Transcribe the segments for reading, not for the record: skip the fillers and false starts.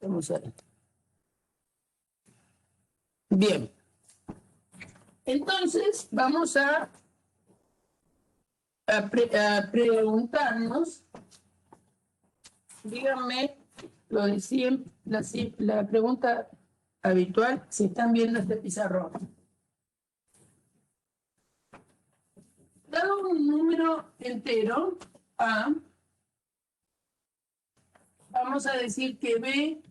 Vamos a ver. Bien. Entonces, vamos a preguntarnos, díganme lo de siempre, la pregunta habitual, si están viendo este pizarrón. Dado un número entero, A, vamos a decir que B,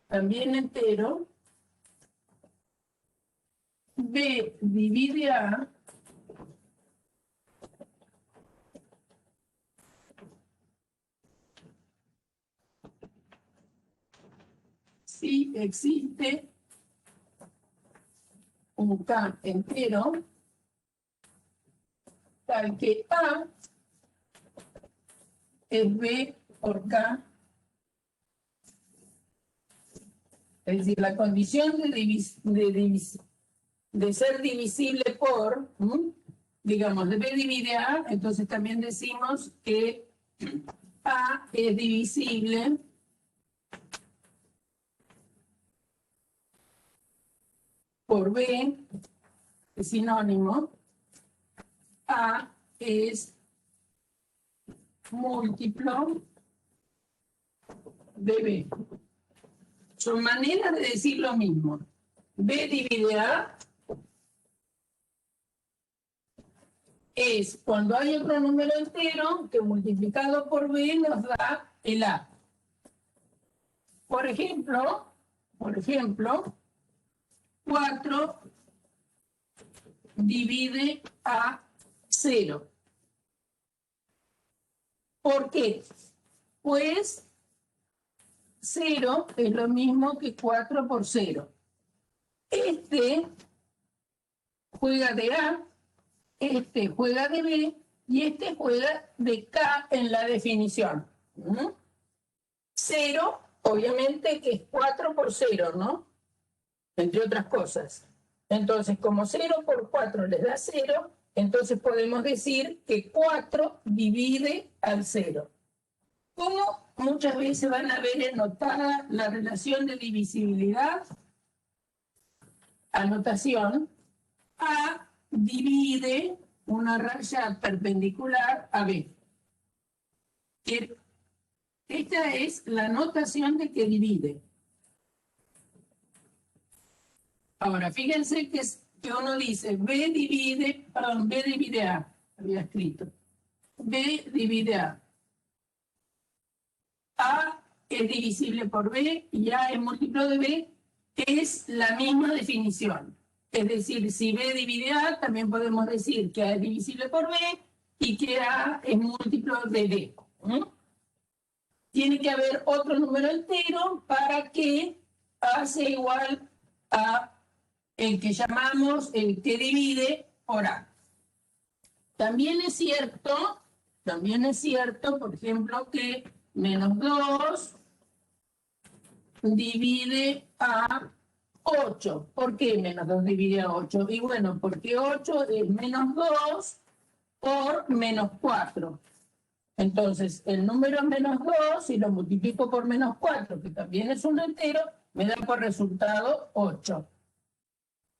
también entero, B divide A si existe un K entero tal que A es B por K. Es decir, la condición de ser divisible por, digamos, de B divide A, entonces también decimos que A es divisible por B, es sinónimo. A es múltiplo de B. Son maneras de decir lo mismo. B divide A es cuando hay otro número entero que multiplicado por B nos da el A. Por ejemplo, 4 divide a 0. ¿Por qué? Pues 0 es lo mismo que 4 por 0. Este juega de A, este juega de B y este juega de K en la definición. 0, obviamente que es 4 por 0, ¿no? Entre otras cosas. Entonces, como 0 por 4 les da 0, entonces podemos decir que 4 divide al 0. ¿Cómo muchas veces van a ver anotada la relación de divisibilidad? Anotación. A divide una raya perpendicular a B. Esta es la notación de que divide. Ahora, fíjense que uno dice B divide A. Había escrito. B divide A. A es divisible por B y A es múltiplo de B. Es la misma definición. Es decir, si B divide A, también podemos decir que A es divisible por B y que A es múltiplo de B. Tiene que haber otro número entero para que A sea igual a el que llamamos el que divide por A. También es cierto, por ejemplo, que menos 2 divide a 8. ¿Por qué menos 2 divide a 8? Y bueno, porque 8 es menos 2 por menos 4. Entonces, el número es menos 2 y lo multiplico por menos 4, que también es un entero, me da por resultado 8.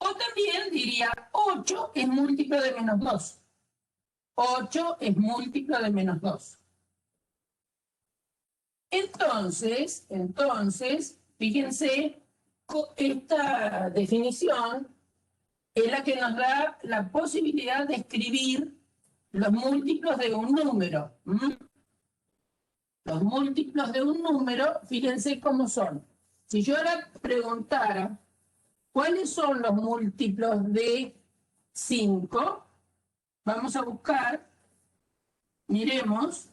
O también diría 8 es múltiplo de menos 2. 8 es múltiplo de menos 2. Entonces, fíjense, esta definición es la que nos da la posibilidad de escribir los múltiplos de un número. Los múltiplos de un número, fíjense cómo son. Si yo ahora preguntara, ¿cuáles son los múltiplos de 5? Vamos a buscar, miremos,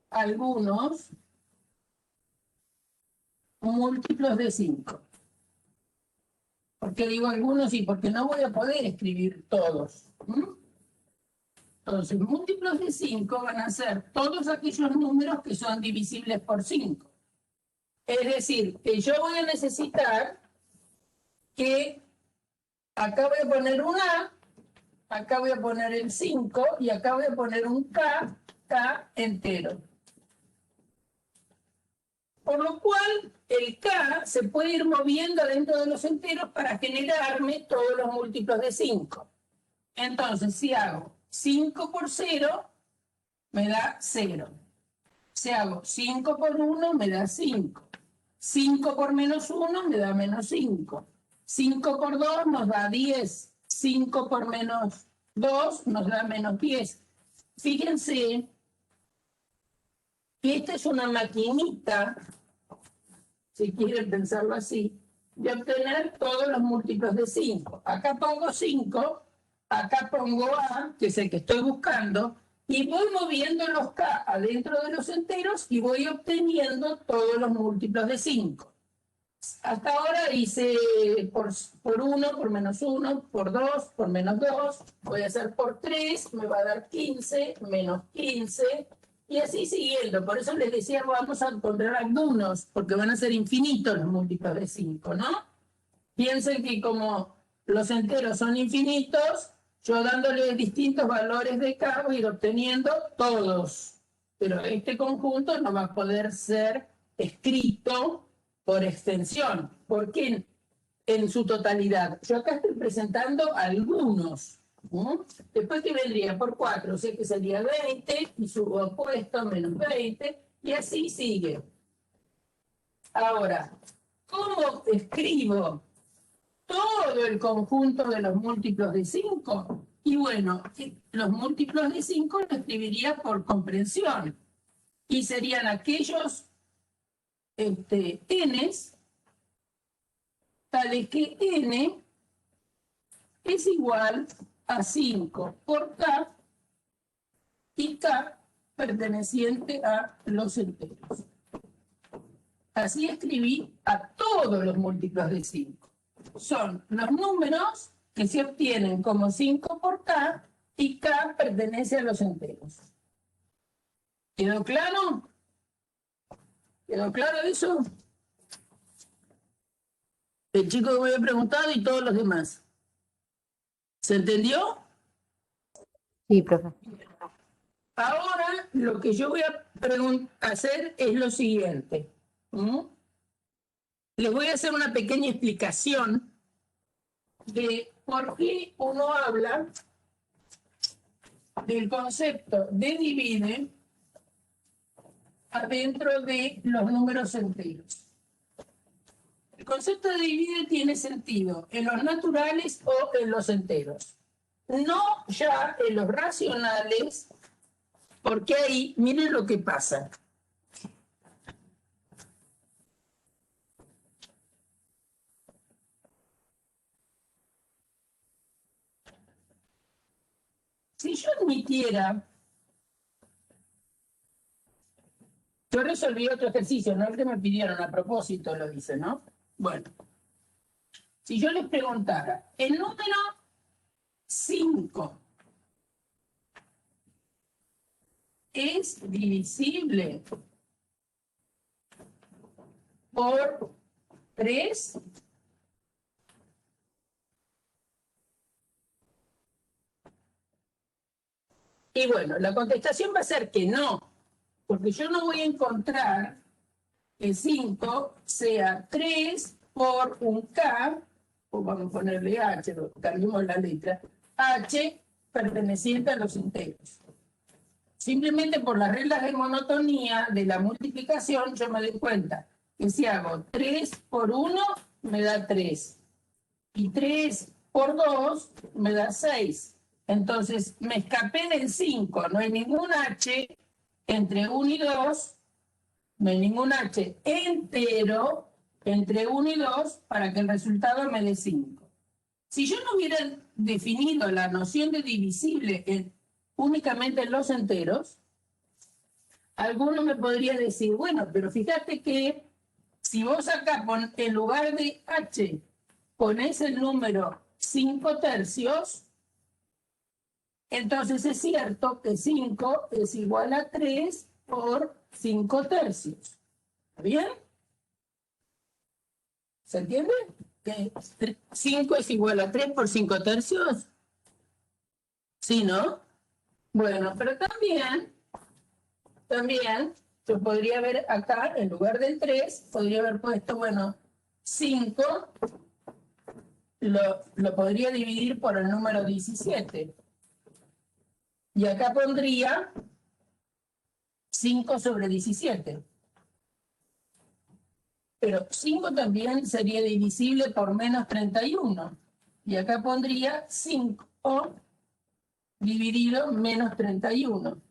algunos múltiplos de 5. ¿Por qué digo algunos? Y porque no voy a poder escribir todos. Entonces, múltiplos de 5 van a ser todos aquellos números que son divisibles por 5. Es decir, que yo voy a necesitar que acá voy a poner un A, acá voy a poner el 5 y acá voy a poner un K entero. Por lo cual, el K se puede ir moviendo dentro de los enteros para generarme todos los múltiplos de 5. Entonces, si hago 5 por 0, me da 0. Si hago 5 por 1, me da 5. 5 por menos 1 me da menos 5. 5 por 2 nos da 10. 5 por menos 2 nos da menos 10. Fíjense que esta es una maquinita, si quieren pensarlo así, de obtener todos los múltiplos de 5. Acá pongo 5, acá pongo A, que es el que estoy buscando, y voy moviendo los K adentro de los enteros y voy obteniendo todos los múltiplos de 5. Hasta ahora hice por 1, por menos 1, por 2, por menos 2, voy a hacer por 3, me va a dar 15, menos 15, y así siguiendo. Por eso les decía, vamos a encontrar algunos, porque van a ser infinitos los múltiplos de 5, ¿no? Piensen que como los enteros son infinitos, yo dándole distintos valores de K voy a ir obteniendo todos. Pero este conjunto no va a poder ser escrito por extensión. ¿Por qué en su totalidad? Yo acá estoy presentando algunos. Después que vendría por 4, o sea que sería 20, y su opuesto menos 20, y así sigue. Ahora, ¿cómo escribo todo el conjunto de los múltiplos de 5? Y bueno, los múltiplos de 5 lo escribiría por comprensión. Y serían aquellos n's, tales que n es igual a 5 por k y k perteneciente a los enteros. Así escribí a todos los múltiplos de 5. Son los números que se obtienen como 5 por k y k pertenece a los enteros. ¿Quedó claro? ¿Quedó claro eso? El chico que me había preguntado y todos los demás. ¿Se entendió? Sí, profe. Ahora lo que yo voy a hacer es lo siguiente. Les voy a hacer una pequeña explicación de por qué uno habla del concepto de divide adentro de los números enteros. El concepto de divide tiene sentido en los naturales o en los enteros. No ya en los racionales, porque ahí, miren lo que pasa. Si yo admitiera, yo resolví otro ejercicio, no el que me pidieron, a propósito lo hice, ¿no? Bueno, si yo les preguntara, el número 5 es divisible por 3, y bueno, la contestación va a ser que no, porque yo no voy a encontrar que 5 sea 3 por un K, o vamos a ponerle H, cambiemos la letra, H perteneciente a los enteros. Simplemente por las reglas de monotonía de la multiplicación, yo me doy cuenta que si hago 3 por 1, me da 3. Y 3 por 2, me da 6. Entonces, me escapé del 5. No hay ningún H entre 1 y 2. No hay ningún H entero entre 1 y 2 para que el resultado me dé 5. Si yo no hubiera definido la noción de divisible únicamente en los enteros, alguno me podría decir, bueno, pero fíjate que si vos acá en lugar de H ponés el número 5 tercios, entonces es cierto que 5 es igual a 3 por 5 tercios. ¿Está bien? ¿Se entiende? Que 5 es igual a 3 por 5 tercios. ¿Sí, no? Bueno, pero también yo podría haber acá, en lugar del 3, podría haber puesto, bueno, 5, lo podría dividir por el número 17. Y acá pondría 5 sobre 17. Pero 5 también sería divisible por menos 31. Y acá pondría 5 dividido menos 31.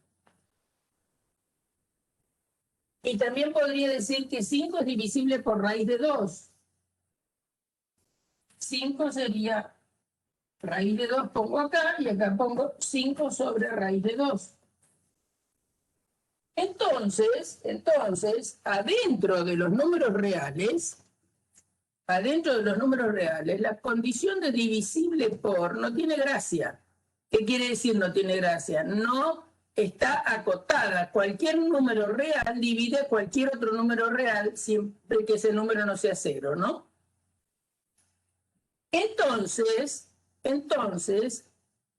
Y también podría decir que 5 es divisible por raíz de 2. 5 sería raíz de 2, pongo acá, y acá pongo 5 sobre raíz de 2. Entonces, adentro de los números reales, la condición de divisible por no tiene gracia. ¿Qué quiere decir no tiene gracia? No está acotada. Cualquier número real divide cualquier otro número real siempre que ese número no sea 0, ¿no? Entonces,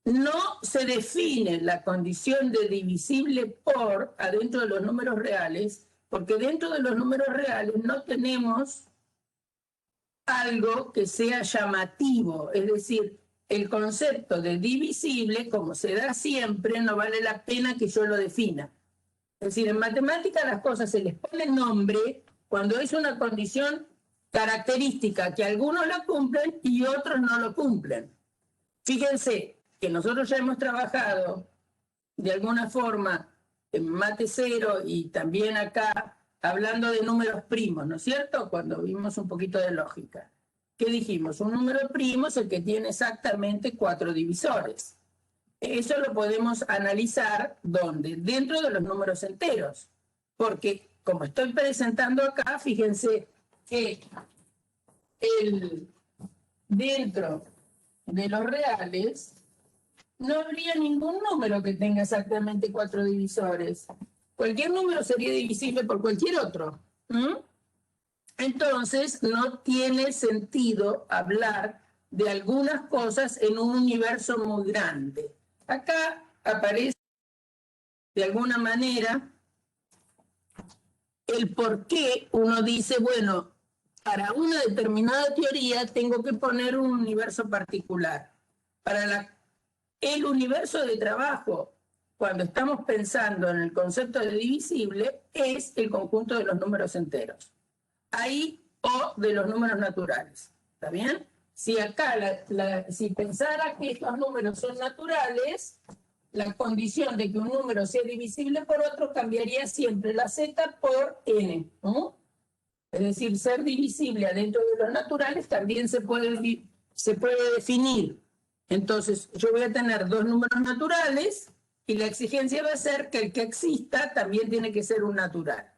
no se define la condición de divisible por adentro de los números reales, porque dentro de los números reales no tenemos algo que sea llamativo, es decir, el concepto de divisible, como se da siempre, no vale la pena que yo lo defina. Es decir, en matemáticas las cosas se les pone nombre cuando es una condición característica que algunos lo cumplen y otros no lo cumplen. Fíjense que nosotros ya hemos trabajado de alguna forma en mate cero y también acá hablando de números primos, ¿no es cierto? Cuando vimos un poquito de lógica. ¿Qué dijimos? Un número primo es el que tiene exactamente 4 divisores. Eso lo podemos analizar ¿dónde? Dentro de los números enteros. Porque como estoy presentando acá, fíjense que dentro de los reales no habría ningún número que tenga exactamente 4 divisores. Cualquier número sería divisible por cualquier otro. Entonces, no tiene sentido hablar de algunas cosas en un universo muy grande. Acá aparece de alguna manera el por qué uno dice, bueno, para una determinada teoría tengo que poner un universo particular. Para el universo de trabajo, cuando estamos pensando en el concepto de divisible, es el conjunto de los números enteros. Ahí o de los números naturales. ¿Está bien? Si acá, si pensara que estos números son naturales, la condición de que un número sea divisible por otro cambiaría siempre la z por n. ¿No? Es decir, ser divisible adentro de los naturales también se puede definir. Entonces, yo voy a tener dos números naturales y la exigencia va a ser que el que exista también tiene que ser un natural.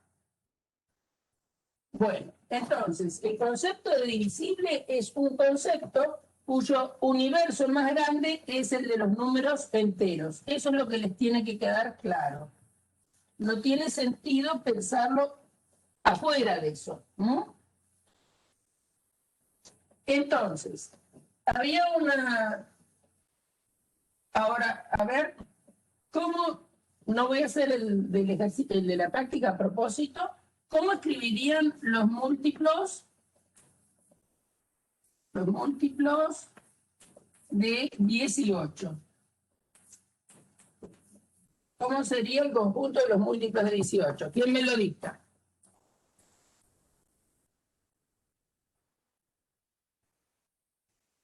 Bueno, entonces, el concepto de divisible es un concepto cuyo universo más grande es el de los números enteros. Eso es lo que les tiene que quedar claro. No tiene sentido pensarlo afuera de eso. ¿No? Entonces, había una... Ahora, a ver, ¿cómo? No voy a hacer el de la práctica a propósito. ¿Cómo escribirían los múltiplos de 18? ¿Cómo sería el conjunto de los múltiplos de 18? ¿Quién me lo dicta?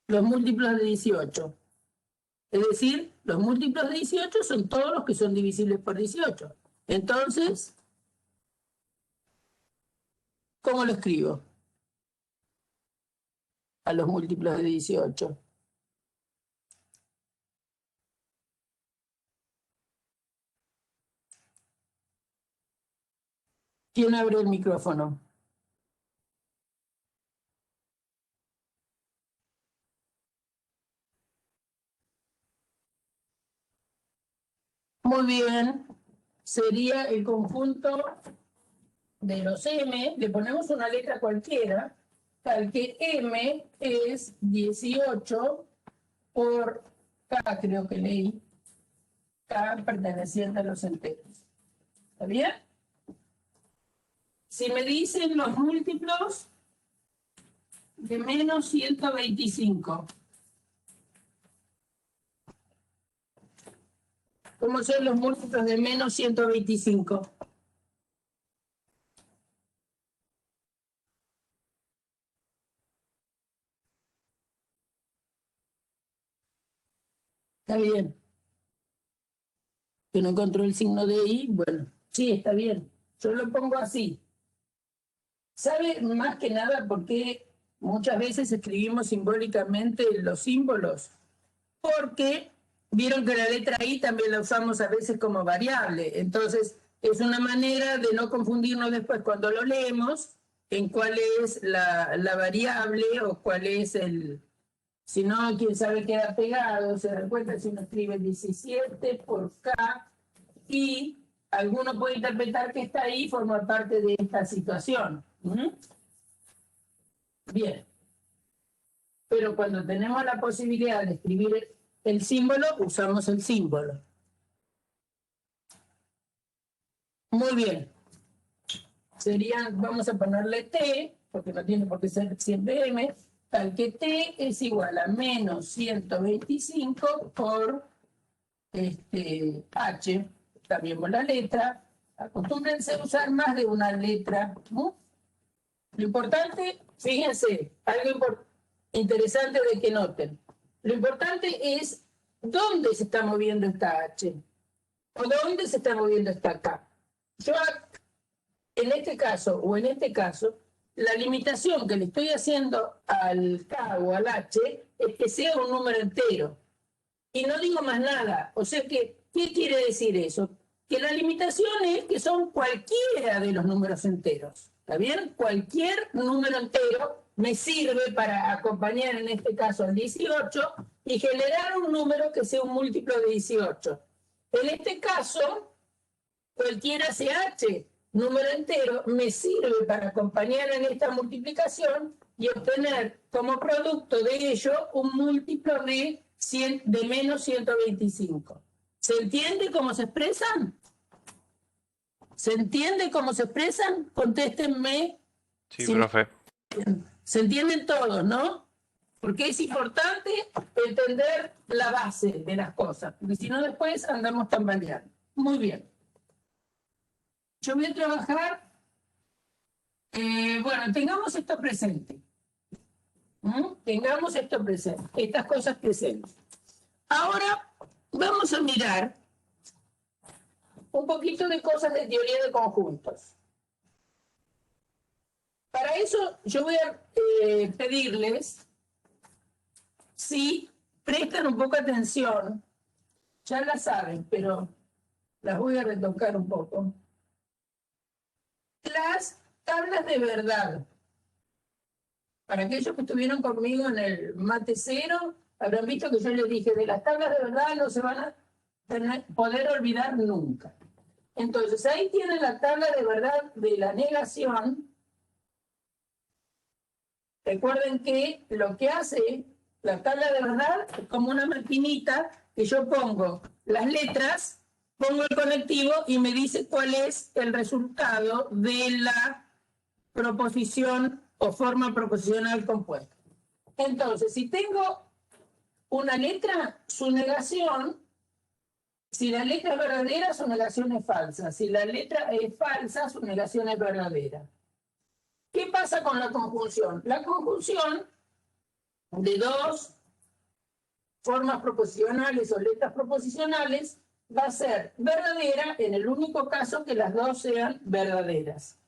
Los múltiplos de 18. Es decir, los múltiplos de 18 son todos los que son divisibles por 18. Entonces, ¿cómo lo escribo? A los múltiplos de 18. ¿Quién abre el micrófono? Muy bien. Sería el conjunto de los m, le ponemos una letra cualquiera, tal que m es 18 por k, creo que leí, K perteneciente a los enteros. ¿Está bien? Si me dicen los múltiplos de menos 125. ¿Cómo son los múltiplos de menos 125? Está bien. Que no encontró el signo de I, bueno, sí, está bien. Yo lo pongo así. ¿Sabe más que nada por qué muchas veces escribimos simbólicamente los símbolos? Porque vieron que la letra I también la usamos a veces como variable. Entonces, es una manera de no confundirnos después cuando lo leemos en cuál es la variable o cuál es el... Si no, quién sabe queda pegado, se da cuenta si uno escribe 17 por K y alguno puede interpretar que está ahí y forma parte de esta situación. Bien. Pero cuando tenemos la posibilidad de escribir el símbolo, usamos el símbolo. Muy bien. Serían, vamos a ponerle T, porque no tiene por qué ser siempre M, tal que T es igual a menos 125 por H, cambiemos la letra, acostúmbrense a usar más de una letra, ¿no? Lo importante, fíjense, algo interesante de que noten, lo importante es dónde se está moviendo esta H, o dónde se está moviendo esta K. Yo, en este caso, o en este caso, la limitación que le estoy haciendo al K o al H es que sea un número entero. Y no digo más nada. O sea que, ¿qué quiere decir eso? Que la limitación es que son cualquiera de los números enteros. ¿Está bien? Cualquier número entero me sirve para acompañar en este caso al 18 y generar un número que sea un múltiplo de 18. En este caso, cualquiera CH, número entero, me sirve para acompañar en esta multiplicación y obtener como producto de ello un múltiplo de menos 125. ¿Se entiende cómo se expresan? ¿Se entiende cómo se expresan? Contéstenme. Sí, profe. Se entienden todos, ¿no? Porque es importante entender la base de las cosas, porque si no después andamos tambaleando. Muy bien. Yo voy a trabajar, bueno, tengamos esto presente. Tengamos esto presente, estas cosas presentes. Ahora vamos a mirar un poquito de cosas de teoría de conjuntos. Para eso yo voy a pedirles si prestan un poco atención, ya la saben, pero las voy a retocar un poco. Las tablas de verdad. Para aquellos que estuvieron conmigo en el mate cero, habrán visto que yo les dije, de las tablas de verdad no se van a poder olvidar nunca. Entonces, ahí tienen la tabla de verdad de la negación. Recuerden que lo que hace la tabla de verdad es como una maquinita que yo pongo las letras, pongo el conectivo y me dice cuál es el resultado de la proposición o forma proposicional compuesta. Entonces, si tengo una letra, su negación, si la letra es verdadera, su negación es falsa. Si la letra es falsa, su negación es verdadera. ¿Qué pasa con la conjunción? La conjunción de dos formas proposicionales o letras proposicionales va a ser verdadera en el único caso que las dos sean verdaderas.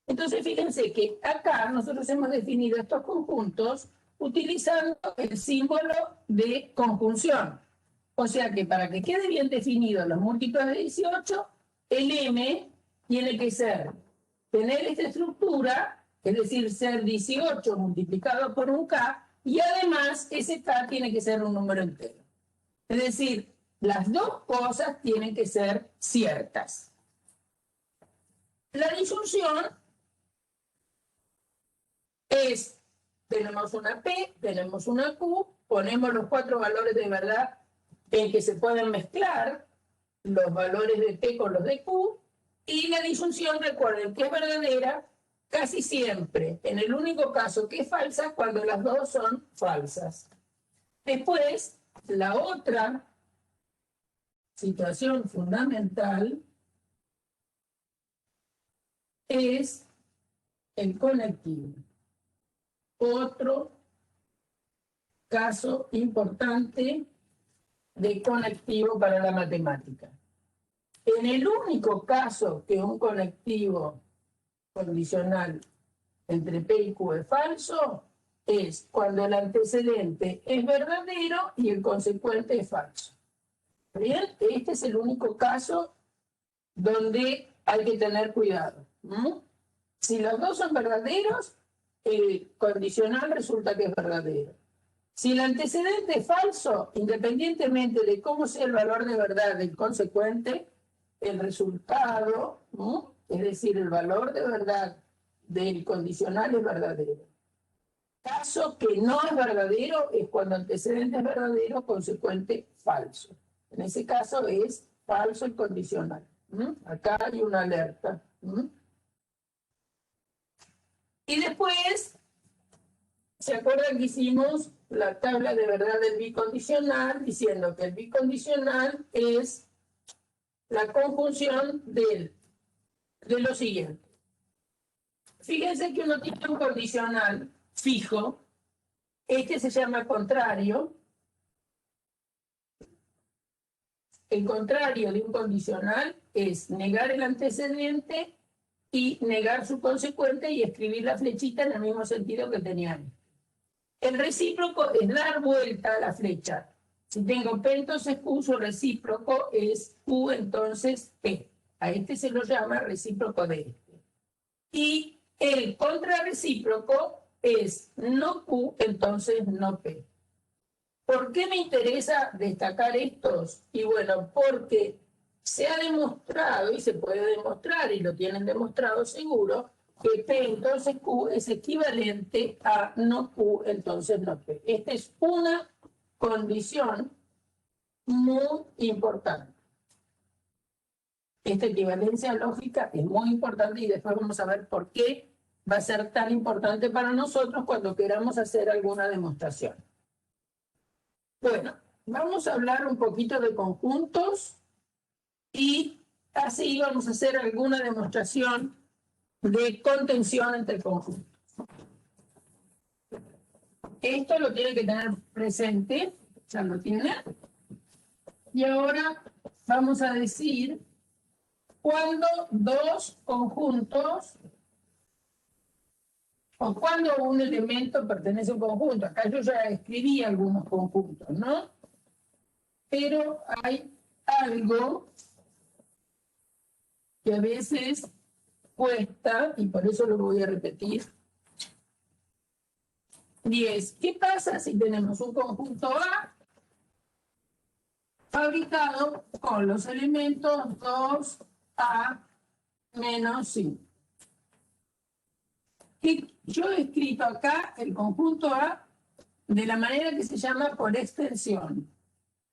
Entonces, fíjense que acá nosotros hemos definido estos conjuntos utilizando el símbolo de conjunción. O sea que para que quede bien definido los múltiplos de 18, el M tiene que tener esta estructura, es decir, ser 18 multiplicado por un K, y además ese K tiene que ser un número entero. Es decir, las dos cosas tienen que ser ciertas. La disyunción tenemos una P, tenemos una Q, ponemos los cuatro valores de verdad en que se pueden mezclar, los valores de P con los de Q, y la disyunción, recuerden que es verdadera casi siempre, en el único caso que es falsa, cuando las dos son falsas. Después, la otra situación fundamental es el conectivo. Otro caso importante de conectivo para la matemática. En el único caso que un conectivo condicional entre P y Q es falso, es cuando el antecedente es verdadero y el consecuente es falso. ¿Bien? Este es el único caso donde hay que tener cuidado. Si los dos son verdaderos, el condicional resulta que es verdadero. Si el antecedente es falso, independientemente de cómo sea el valor de verdad del consecuente, el resultado, es decir, el valor de verdad del condicional es verdadero. Caso que no es verdadero es cuando antecedente es verdadero, consecuente falso. En ese caso es falso el condicional. Acá hay una alerta. Y después, ¿se acuerdan que hicimos la tabla de verdad del bicondicional, diciendo que el bicondicional es la conjunción de lo siguiente? Fíjense que uno tiene un condicional fijo, este se llama contrario. El contrario de un condicional es negar el antecedente y negar su consecuente y escribir la flechita en el mismo sentido que tenían. El recíproco es dar vuelta a la flecha. Si tengo P, entonces Q, su recíproco es Q, entonces P. A este se lo llama recíproco de este. Y el contrarrecíproco es no Q, entonces no P. ¿Por qué me interesa destacar estos? Y bueno, porque se ha demostrado, y se puede demostrar, y lo tienen demostrado seguro, que P entonces Q es equivalente a no Q entonces no P. Esta es una condición muy importante. Esta equivalencia lógica es muy importante y después vamos a ver por qué va a ser tan importante para nosotros cuando queramos hacer alguna demostración. Bueno, vamos a hablar un poquito de conjuntos y así vamos a hacer alguna demostración de contención entre conjuntos. Esto lo tiene que tener presente, ya lo tiene. Y ahora vamos a decir cuando dos conjuntos o cuando un elemento pertenece a un conjunto. Acá yo ya escribí algunos conjuntos, ¿no? Pero hay algo que a veces cuesta, y por eso lo voy a repetir. 10. ¿Qué pasa si tenemos un conjunto A fabricado con los elementos 2A menos 5? Yo he escrito acá el conjunto A de la manera que se llama por extensión.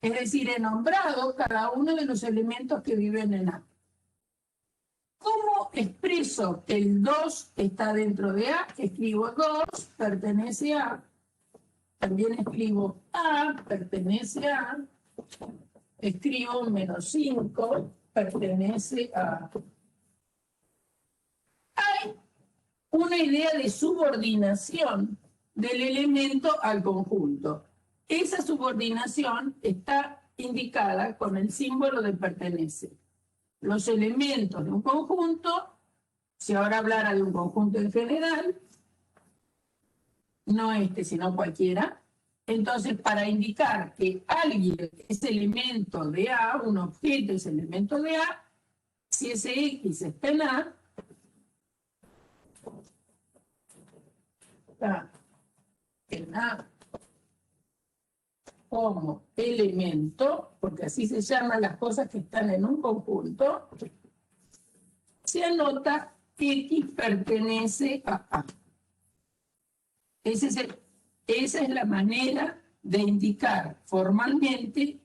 Es decir, he nombrado cada uno de los elementos que viven en A. ¿Cómo expreso que el 2 está dentro de A? Escribo 2, pertenece a. También escribo A, pertenece a. Escribo menos 5, pertenece a. Hay una idea de subordinación del elemento al conjunto. Esa subordinación está indicada con el símbolo de pertenece. Los elementos de un conjunto, si ahora hablara de un conjunto en general, no este, sino cualquiera, entonces para indicar que alguien es elemento de A, un objeto es elemento de A, si ese X está en A, está en A como elemento, porque así se llaman las cosas que están en un conjunto, se anota que X pertenece a A. Esa es la manera de indicar formalmente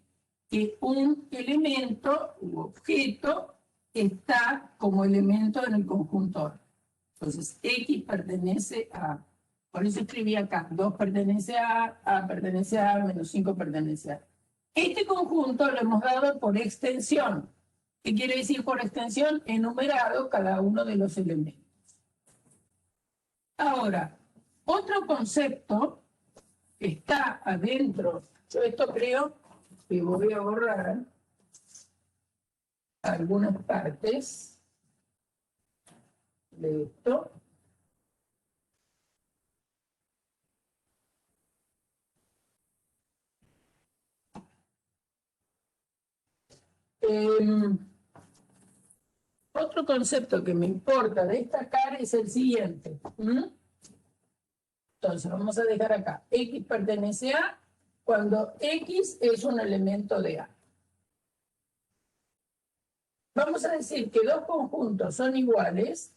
que un elemento u objeto está como elemento en el conjunto A. Entonces, X pertenece a, por eso escribí acá, 2 pertenece A pertenece a, menos 5 pertenece a. Este conjunto lo hemos dado por extensión. ¿Qué quiere decir por extensión? Enumerado cada uno de los elementos. Ahora, otro concepto que está adentro, yo esto creo que voy a borrar algunas partes de esto. Otro concepto que me importa destacar es el siguiente. Entonces, vamos a dejar acá. X pertenece a cuando X es un elemento de A. Vamos a decir que dos conjuntos son iguales,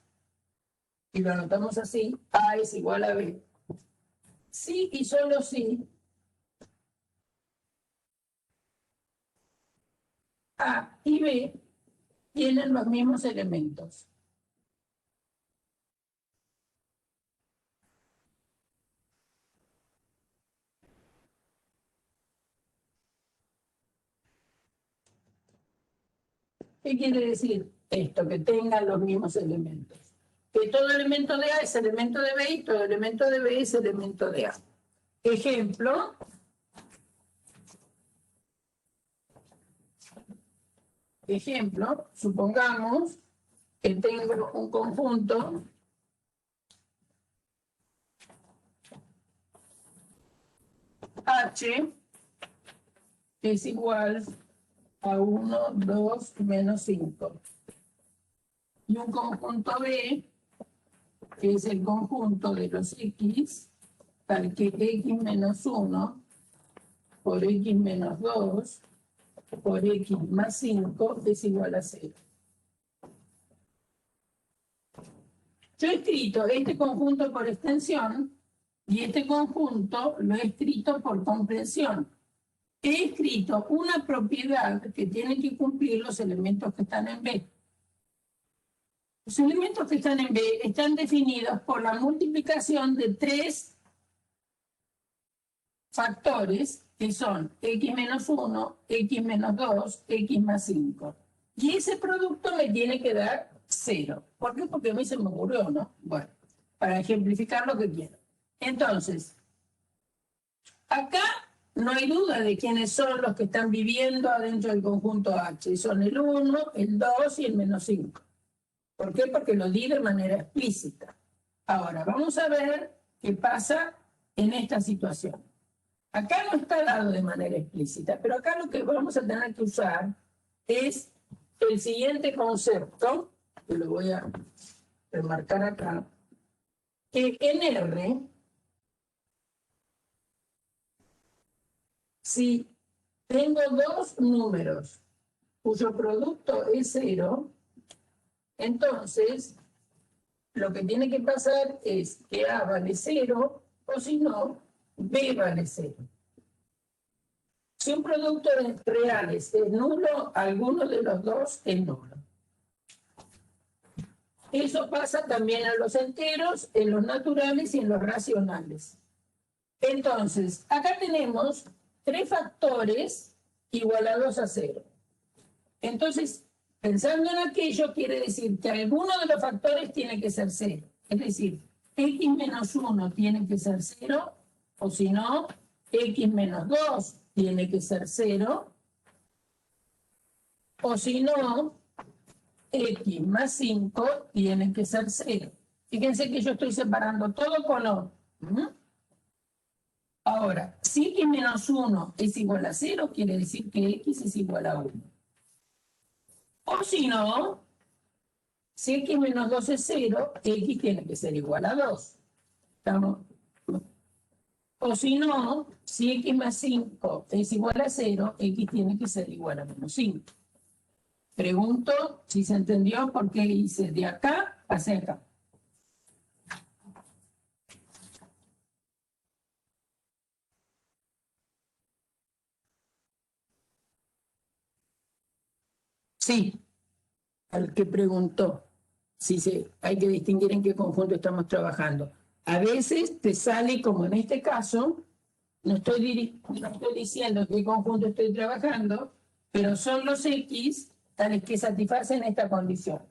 y lo anotamos así, A es igual a B. Si y solo si A y B tienen los mismos elementos. ¿Qué quiere decir esto? Que tengan los mismos elementos. Que todo elemento de A es elemento de B y todo elemento de B es elemento de A. Ejemplo. Ejemplo, supongamos que tengo un conjunto H es igual a 1, 2, menos 5. Y un conjunto B, que es el conjunto de los X, tal que X menos 1 por X menos 2 por X más 5 es igual a 0. Yo he escrito este conjunto por extensión y este conjunto lo he escrito por comprensión. He escrito una propiedad que tiene que cumplir los elementos que están en B. Los elementos que están en B están definidos por la multiplicación de 3 factores que son X menos 1, X menos 2, X más 5. Y ese producto me tiene que dar 0. ¿Por qué? Porque a mí se me ocurrió, ¿no? Bueno, para ejemplificar lo que quiero. Entonces, acá no hay duda de quiénes son los que están viviendo adentro del conjunto H. Son el 1, el 2 y el menos 5. ¿Por qué? Porque lo di de manera explícita. Ahora, vamos a ver qué pasa en esta situación. Acá no está dado de manera explícita, pero acá lo que vamos a tener que usar es el siguiente concepto, que lo voy a remarcar acá, que en R, si tengo dos números cuyo producto es 0, entonces lo que tiene que pasar es que A vale 0, o si no, B vale 0. Si un producto de reales es nulo, alguno de los dos es nulo. Eso pasa también a los enteros, en los naturales y en los racionales. Entonces, acá tenemos 3 factores igualados a 0. Entonces, pensando en aquello, quiere decir que alguno de los factores tiene que ser 0. Es decir, X menos 1 tiene que ser 0, o si no, X menos 2 tiene que ser 0, o si no, X más 5 tiene que ser 0. Fíjense que yo estoy separando todo con O. Ahora, si X menos 1 es igual a 0, quiere decir que X es igual a 1. O si no, si X menos 2 es 0, X tiene que ser igual a 2. ¿Estamos? O si no, si X más 5 es igual a 0, X tiene que ser igual a menos 5. Pregunto si se entendió por qué hice de acá hacia acá. Sí, al que preguntó si hay que distinguir en qué conjunto estamos trabajando. A veces te sale, como en este caso, no estoy diciendo qué conjunto estoy trabajando, pero son los X tales que satisfacen esta condición.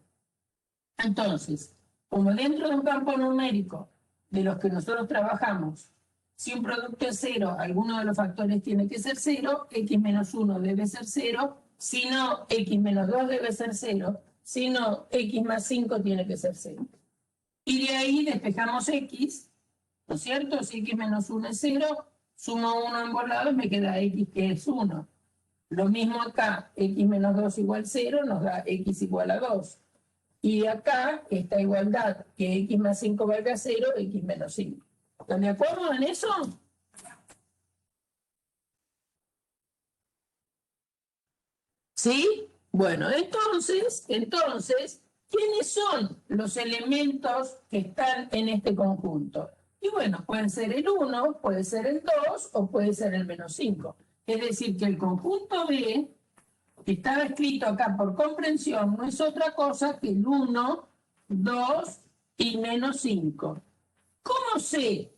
Entonces, como dentro de un campo numérico de los que nosotros trabajamos, si un producto es cero, alguno de los factores tiene que ser cero, x menos 1 debe ser cero, si no, x menos 2 debe ser cero, si no, x más 5 tiene que ser cero. Y de ahí despejamos x, ¿no es cierto? Si x menos 1 es 0, sumo 1 en ambos lados, me queda x que es 1. Lo mismo acá, x menos 2 igual 0, nos da x igual a 2. Y acá, esta igualdad, que x más 5 valga 0, x menos 5. ¿Están de acuerdo en eso? ¿Sí? Bueno, entonces, ¿quiénes son los elementos que están en este conjunto? Y bueno, pueden ser el 1, puede ser el 2 o puede ser el menos 5. Es decir, que el conjunto B, que estaba escrito acá por comprensión, no es otra cosa que el 1, 2 y menos 5. ¿Cómo sé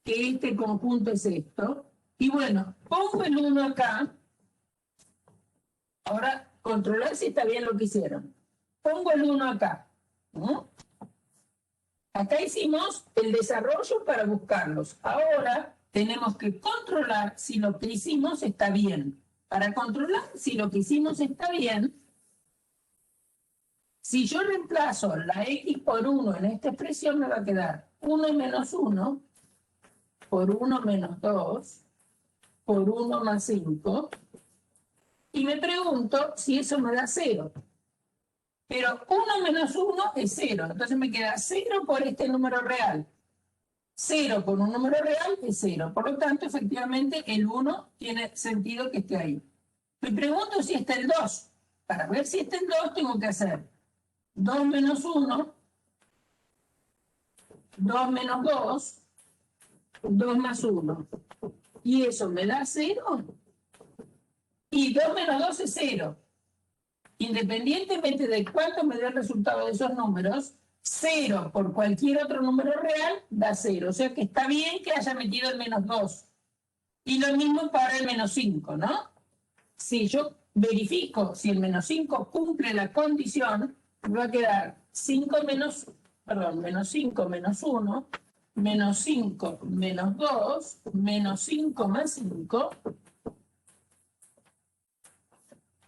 que este conjunto es esto? Y bueno, pongo el 1 acá. Ahora, controlar si está bien lo que hicieron. Pongo el 1 acá. ¿No? Acá hicimos el desarrollo para buscarlos. Ahora tenemos que controlar si lo que hicimos está bien. Para controlar si lo que hicimos está bien, si yo reemplazo la x por 1 en esta expresión, me va a quedar 1 menos 1 por 1 menos 2 por 1 más 5. Y me pregunto si eso me da 0. Pero 1 menos 1 es 0. Entonces me queda 0 por este número real. 0 por un número real es 0. Por lo tanto, efectivamente, el 1 tiene sentido que esté ahí. Me pregunto si está el 2. Para ver si está el 2 tengo que hacer 2 menos 1, 2 menos 2, 2 más 1. Y eso me da 0. Y 2 menos 2 es 0. Independientemente de cuánto me dé el resultado de esos números, 0 por cualquier otro número real da 0. O sea que está bien que haya metido el menos 2. Y lo mismo para el menos 5, ¿no? Si yo verifico si el menos 5 cumple la condición, me va a quedar 5 menos, menos 5 menos 1, menos 5 menos 2, menos 5 más 5.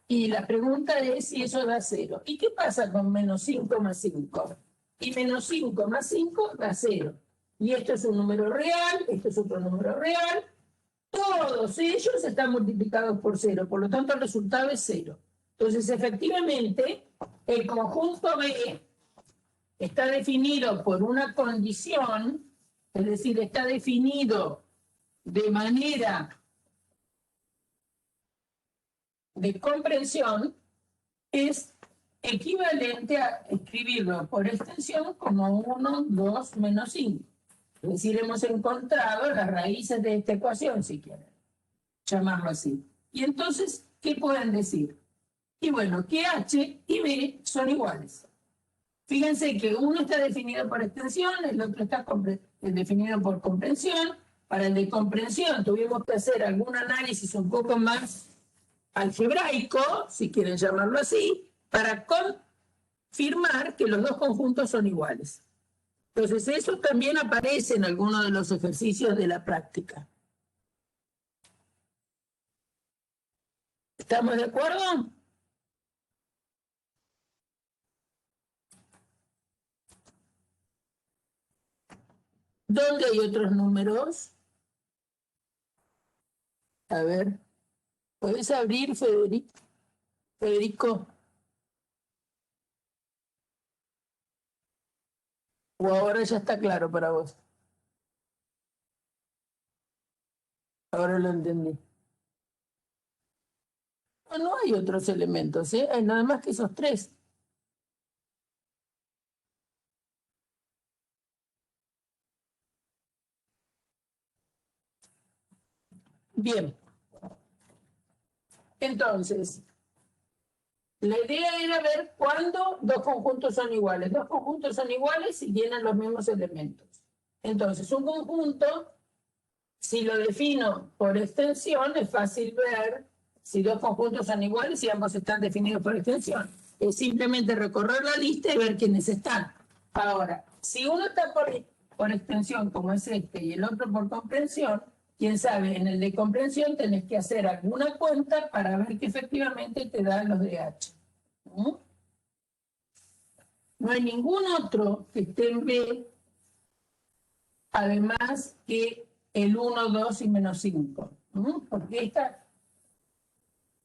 Y la pregunta es si eso da 0. ¿Y qué pasa con menos 5 más 5? Y menos 5 más 5 da 0. Y esto es un número real, esto es otro número real. Todos ellos están multiplicados por 0. Por lo tanto, el resultado es 0. Entonces, efectivamente, el conjunto B está definido por una condición, es decir, está definido de manera de comprensión, es equivalente a escribirlo por extensión como 1, 2, menos 5. Es decir, hemos encontrado las raíces de esta ecuación, si quieren llamarlo así. Y entonces, ¿qué pueden decir? Y bueno, que H y B son iguales. Fíjense que uno está definido por extensión, el otro está definido por comprensión. Para el de comprensión tuvimos que hacer algún análisis un poco más algebraico, si quieren llamarlo así, para confirmar que los dos conjuntos son iguales. Entonces, eso también aparece en algunos de los ejercicios de la práctica. ¿Estamos de acuerdo? ¿Dónde hay otros números? A ver, ¿puedes abrir, Federico? ¿O ahora ya está claro para vos? Ahora lo entendí. No, no hay otros elementos, ¿eh? Hay nada más que esos tres. Bien. Entonces, La idea era ver cuándo dos conjuntos son iguales. Dos conjuntos son iguales si tienen los mismos elementos. Entonces, un conjunto, si lo defino por extensión, es fácil ver si dos conjuntos son iguales y ambos están definidos por extensión. Es simplemente recorrer la lista y ver quiénes están. Ahora, si uno está por extensión, como es este, y el otro por comprensión, quién sabe, en el de comprensión tenés que hacer alguna cuenta para ver que efectivamente te dan los de H. ¿Mm? No hay ningún otro que esté en B, además que el 1, 2 y menos 5. ¿Mm? Porque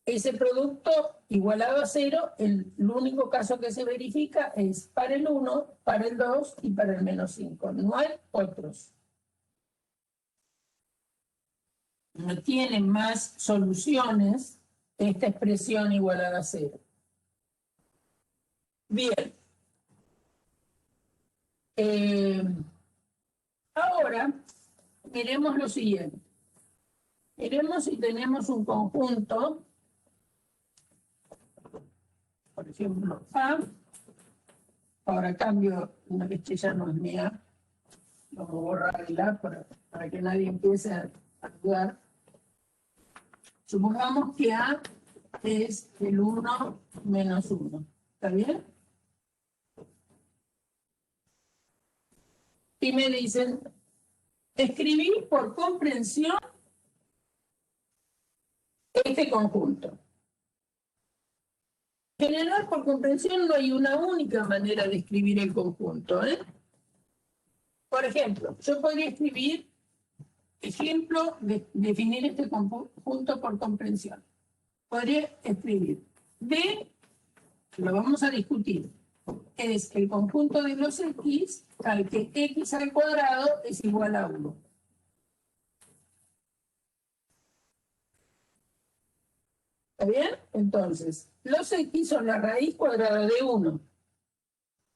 ese producto igualado a 0, el único caso que se verifica es para el 1, para el 2 y para el menos 5. No hay otros. No tiene más soluciones esta expresión igualada a 0. Bien. Ahora, miremos lo siguiente. Miremos si tenemos un conjunto, por ejemplo, A. Ahora cambio, una vez que ya no es mía, vamos a borrarla para que nadie empiece a dudar. Supongamos que A es el 1 menos 1. ¿Está bien? Y me dicen, escribir por comprensión este conjunto. En general, por comprensión no hay una única manera de escribir el conjunto. Por ejemplo, yo podría escribir, ejemplo, de definir este conjunto por comprensión. Podría escribir D, lo vamos a discutir, es el conjunto de los X al que X al cuadrado es igual a 1. ¿Está bien? Entonces, los X son la raíz cuadrada de 1.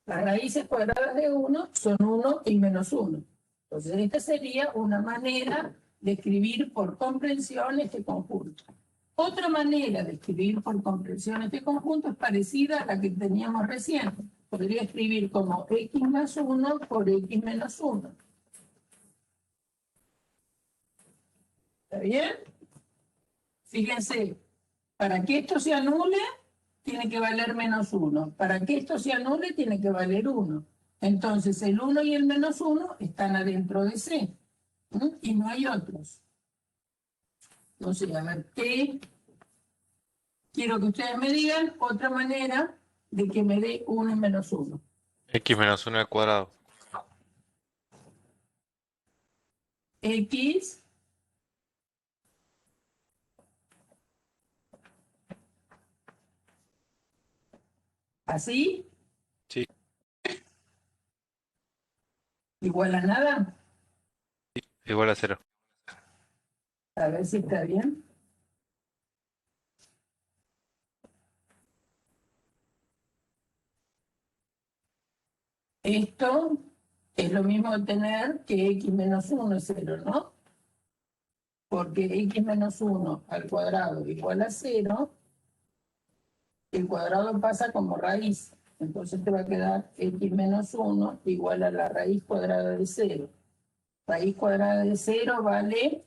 Las raíces cuadradas de 1 son 1 y menos 1. Entonces, esta sería una manera de escribir por comprensión este conjunto. Otra manera de escribir por comprensión este conjunto es parecida a la que teníamos recién. Podría escribir como X más 1 por X menos 1. ¿Está bien? Fíjense, para que esto se anule, tiene que valer menos 1. Para que esto se anule, tiene que valer 1. Entonces, el 1 y el menos 1 están adentro de C. Y no hay otros. Entonces, a ver, ¿qué? Quiero que ustedes me digan otra manera de que me dé 1 y menos 1. X menos 1 al cuadrado. X así, Sí, igual a nada. igual a 0. A ver si está bien. Esto es lo mismo que tener que X menos 1 es 0, ¿no? Porque X menos 1 al cuadrado igual a 0, el cuadrado pasa como raíz. Entonces te va a quedar X menos 1 igual a la raíz cuadrada de 0. Raíz cuadrada de 0 vale...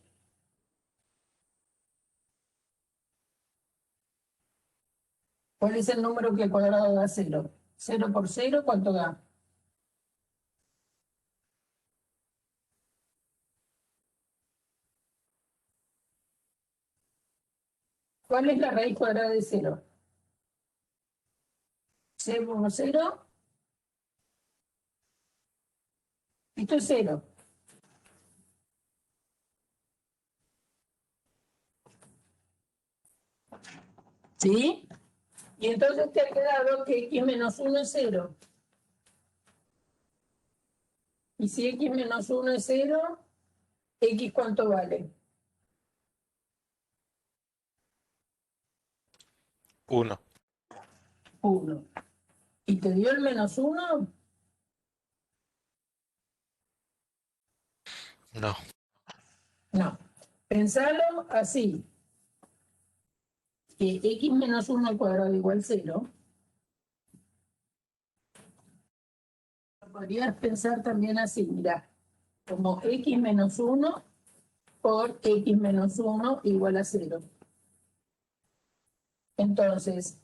¿Cuál es el número que el cuadrado da 0? 0 por 0, ¿cuánto da? ¿Cuál es la raíz cuadrada de 0? 0 por 0. Esto es 0. ¿Sí? Y entonces te ha quedado que X menos 1 es 0. Y si X menos 1 es 0, X ¿cuánto vale? 1. 1. ¿Y te dio el menos 1? No. No. Pensalo así. que x menos 1 al cuadrado igual 0, podrías pensar también así, mira, como x menos 1 por x menos 1 igual a 0. Entonces,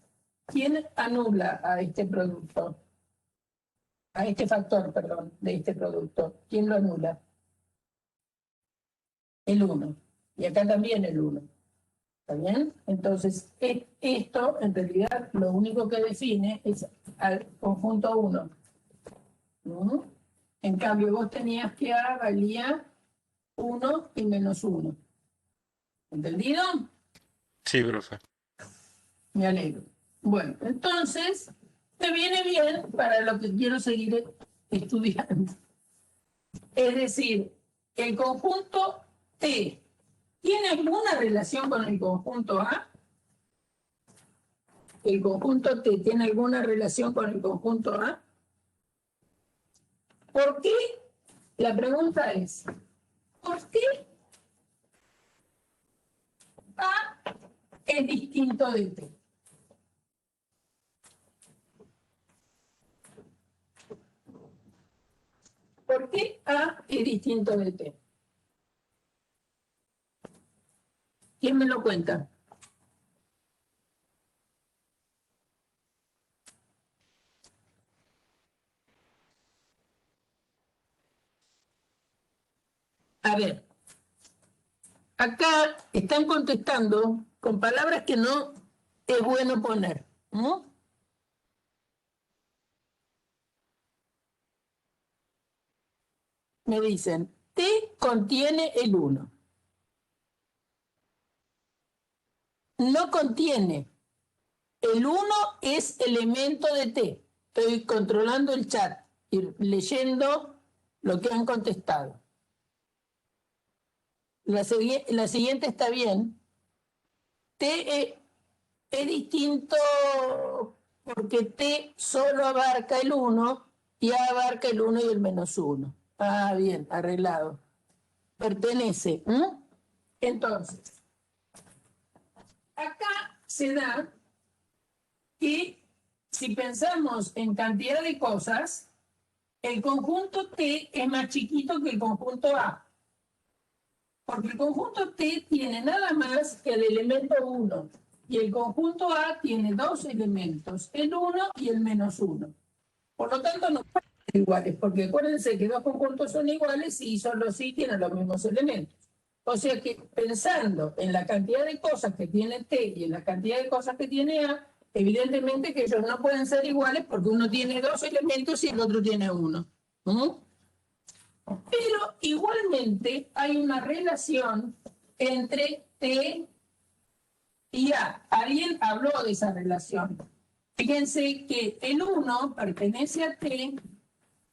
¿quién anula a este producto? A este factor, perdón, de este producto. ¿Quién lo anula? El 1. Y acá también el 1. ¿Está bien? Entonces, esto en realidad lo único que define es al conjunto 1. ¿Mm? En cambio, vos tenías que A valía 1 y menos 1. ¿Entendido? Sí, profe. Me alegro. Bueno, entonces, me viene bien para lo que quiero seguir estudiando. Es decir, el conjunto T tiene alguna relación con el conjunto A. ¿El conjunto T tiene alguna relación con el conjunto A? ¿Por qué? La pregunta es, ¿por qué A es distinto de T? ¿Por qué A es distinto de T? ¿Quién me lo cuenta? A ver, acá están contestando con palabras que no es bueno poner, ¿no? Me dicen, T contiene el 1. No contiene. El 1 es elemento de T. Estoy controlando el chat y leyendo lo que han contestado. La siguiente está bien. T es distinto porque T solo abarca el 1 y A abarca el 1 y el menos 1. Ah, bien, arreglado. Pertenece. Entonces, acá se da que si pensamos en cantidad de cosas, el conjunto T es más chiquito que el conjunto A. Porque el conjunto T tiene nada más que el elemento 1. Y el conjunto A tiene dos elementos, el 1 y el menos 1. Por lo tanto, no pueden ser iguales, porque acuérdense que dos conjuntos son iguales y solo sí tienen los mismos elementos. O sea que pensando en la cantidad de cosas que tiene T y en la cantidad de cosas que tiene A, evidentemente que ellos no pueden ser iguales porque uno tiene dos elementos y el otro tiene uno. Pero igualmente hay una relación entre T y A. Alguien habló de esa relación. Fíjense que el 1 pertenece a T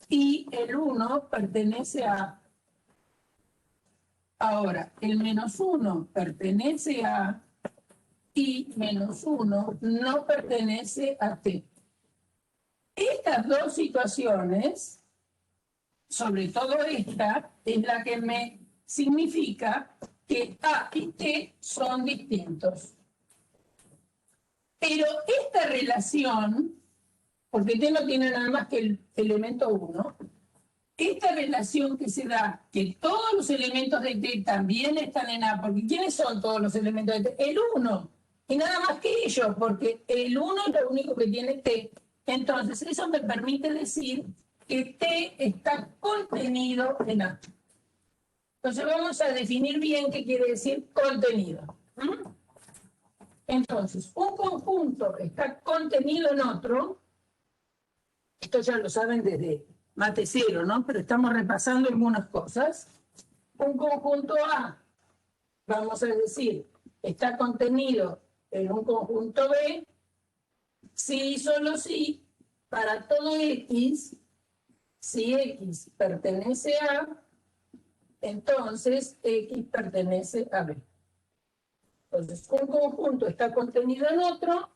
y el 1 pertenece a A. Ahora, el menos 1 pertenece a y menos 1 no pertenece a T. Estas dos situaciones, sobre todo esta, es la que me significa que A y T son distintos. Pero esta relación, porque T no tiene nada más que el elemento 1, esta relación que se da, que todos los elementos de T también están en A, porque ¿quiénes son todos los elementos de T? El 1, y nada más que ellos, porque el 1 es lo único que tiene T. Entonces, eso me permite decir que T está contenido en A. Entonces, vamos a definir bien qué quiere decir contenido. Entonces, un conjunto está contenido en otro, esto ya lo saben desde mate cero, ¿no? Pero estamos repasando algunas cosas. Un conjunto A, vamos a decir, está contenido en un conjunto B, si y solo si, para todo X, si X pertenece a, entonces X pertenece a B. Entonces, un conjunto está contenido en otro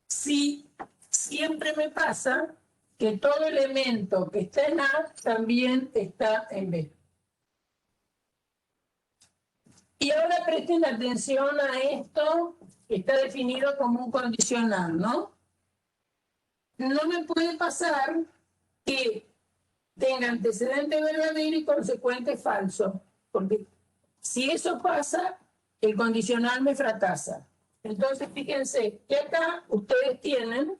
si siempre me pasa que todo elemento que está en A también está en B. Y ahora presten atención a esto está definido como un condicional, ¿no? No me puede pasar que tenga antecedente verdadero y consecuente falso, porque si eso pasa, el condicional me fracasa. Entonces, fíjense que acá ustedes tienen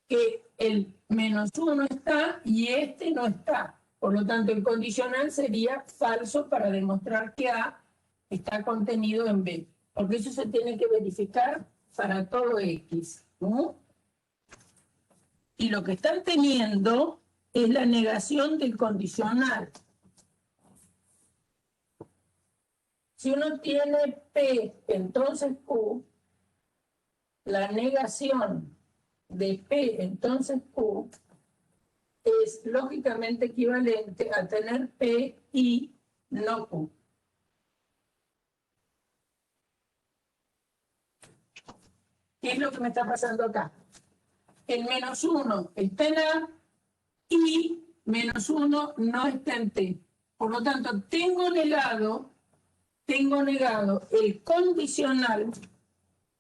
que el -1 está y este no está. Por lo tanto, el condicional sería falso para demostrar que A está contenido en B. Porque eso se tiene que verificar para todo X, ¿no? Y lo que están teniendo es la negación del condicional. Si uno tiene P, entonces Q, la negación de P, entonces Q, es lógicamente equivalente a tener P y no Q. ¿Qué es lo que me está pasando acá? El -1 está en A y -1 no está en T. Por lo tanto, tengo negado el condicional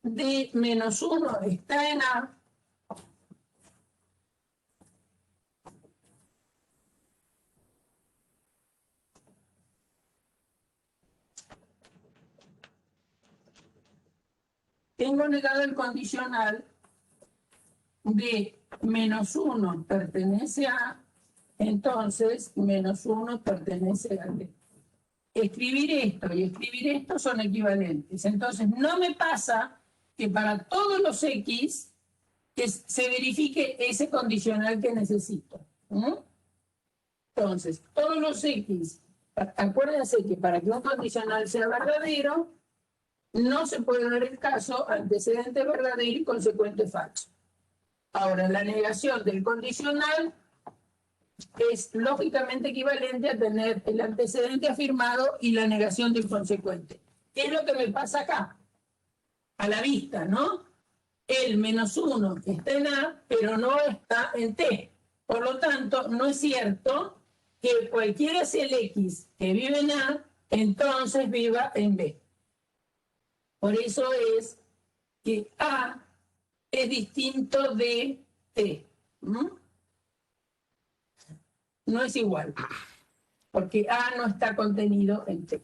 de -1 está en A tengo negado el condicional de -1 pertenece a, entonces -1 pertenece a D. Escribir esto y escribir esto son equivalentes. Entonces no me pasa que para todos los X que se verifique ese condicional que necesito. Entonces, todos los X, acuérdense que para que un condicional sea verdadero, no se puede dar el caso antecedente verdadero y consecuente falso. Ahora, la negación del condicional es lógicamente equivalente a tener el antecedente afirmado y la negación del consecuente. ¿Qué es lo que me pasa acá? A la vista, ¿no? El -1 está en A, pero no está en T. Por lo tanto, no es cierto que cualquiera sea el X que vive en A, entonces viva en B. Por eso es que A es distinto de T. No es igual, porque A no está contenido en T.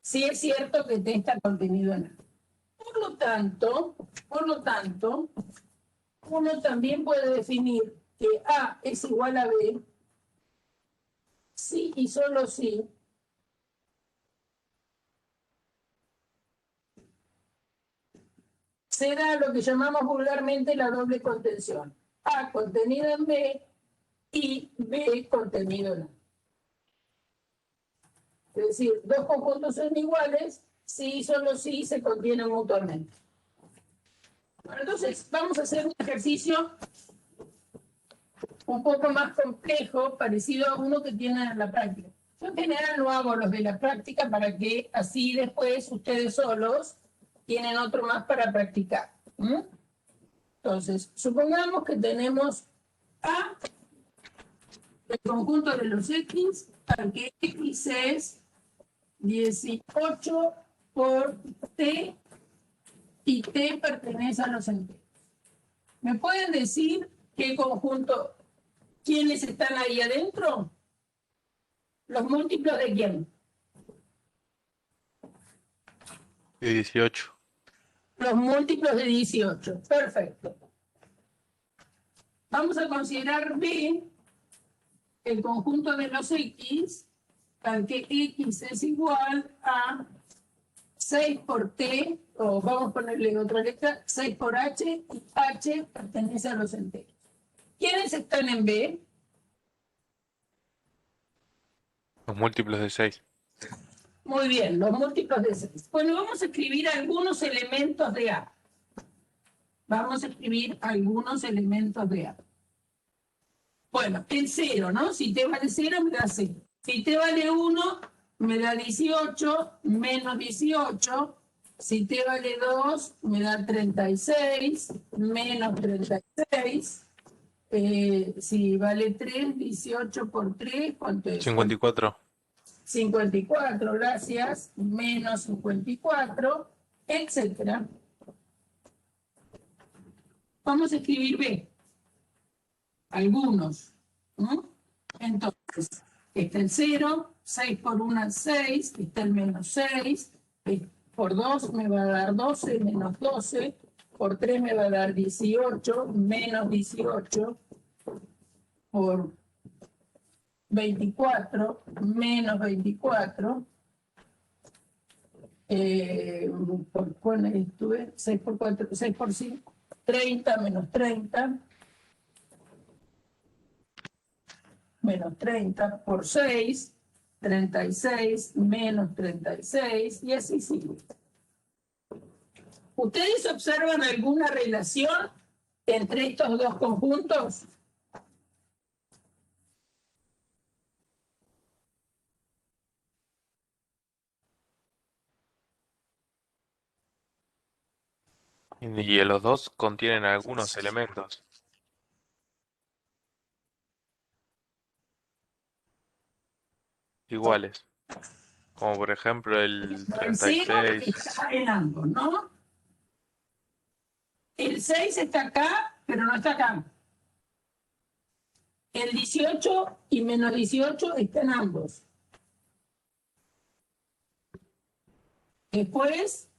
Sí es cierto que T está contenido en A. Por lo tanto, uno también puede definir que A es igual a B si y solo si se da lo que llamamos vulgarmente la doble contención. A contenido en B y B contenido en A. Es decir, dos conjuntos son iguales si y solo si se contienen mutuamente. Bueno, entonces vamos a hacer un ejercicio un poco más complejo, parecido a uno que tienen en la práctica. Yo en general no hago los de la práctica para que así después ustedes solos tienen otro más para practicar. Entonces, supongamos que tenemos A, el conjunto de los X, al que X es 18 por T y T pertenece a los enteros. ¿Me pueden decir qué conjunto, quiénes están ahí adentro? ¿Los múltiplos de quién? De 18. Los múltiplos de 18. Perfecto. Vamos a considerar B, el conjunto de los X, al que X es igual a 6 por T, o vamos a ponerle otra letra, 6 por H, y H pertenece a los enteros. ¿Quiénes están en B? Los múltiplos de 6. Muy bien, los múltiplos de 6. Bueno, vamos a escribir algunos elementos de A. Vamos a escribir algunos elementos de A. Bueno, el 0, ¿no? Si T vale 0, me da 0. Si T vale 1, me da 18, menos 18. Si T vale 2, me da 36, menos 36. Si vale 3, 18 por 3, ¿cuánto es? 54. 54, gracias, menos 54. etcétera. Vamos a escribir B. Algunos. ¿No? Entonces, está el 0, 6 por 1 es 6, está el menos 6, por 2 me va a dar 12, menos 12, por 3 me va a dar 18, menos 18, por 24, menos 24, ¿por cuál estuve? 6 por 4, 6 por 5, 30, menos 30, menos 30 por 6, 36, menos 36, y así sigue. ¿Ustedes observan alguna relación entre estos dos conjuntos? Y los dos contienen algunos elementos. Iguales. Como por ejemplo el El 0 36. está en ambos, ¿no? El 6 está acá, pero no está acá. El 18 y menos 18 están ambos. Después,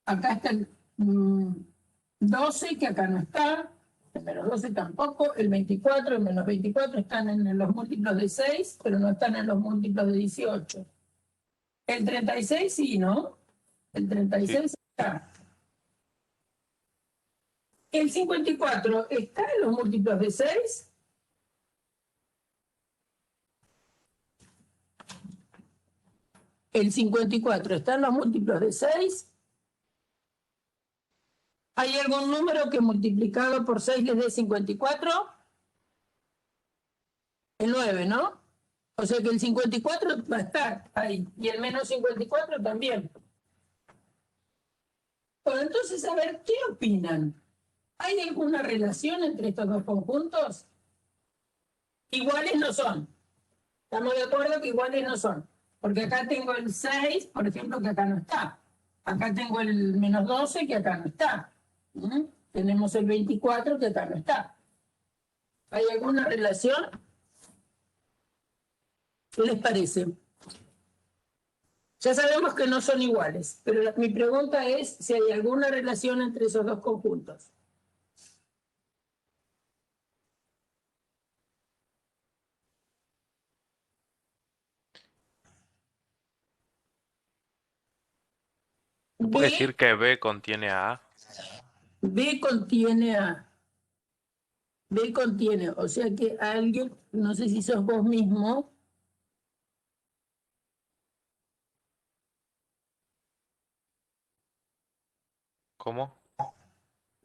acá está el 12, que acá no está. El menos 12 tampoco. El 24 y el menos 24 están en los múltiplos de 6, pero no están en los múltiplos de 18. El 36 sí, ¿no? El 36 está. El 54 está en los múltiplos de 6. El 54 está en los múltiplos de 6. ¿Hay algún número que multiplicado por 6 les dé 54? El 9, ¿no? O sea que el 54 va a estar ahí. Y el menos 54 también. Bueno, entonces, a ver, ¿qué opinan? ¿Hay alguna relación entre estos dos conjuntos? Iguales no son. ¿Estamos de acuerdo que iguales no son? Porque acá tengo el 6, por ejemplo, que acá no está. Acá tengo el menos 12, que acá no está. Tenemos el 24, que acá no está. ¿Hay alguna relación? ¿Qué les parece? Ya sabemos que no son iguales, pero mi pregunta es si hay alguna relación entre esos dos conjuntos. ¿Se puede decir que B contiene a A? B contiene a... B contiene, o sea que alguien, no sé si sos vos mismo, ¿Cómo?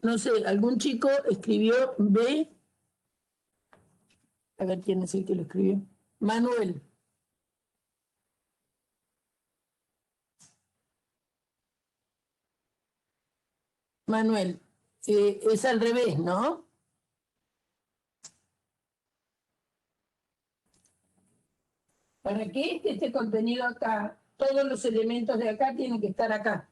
no sé, algún chico escribió B, a ver quién es el que lo escribió, Manuel. Manuel, es al revés, ¿no? Para que este esté contenido acá, todos los elementos de acá tienen que estar acá.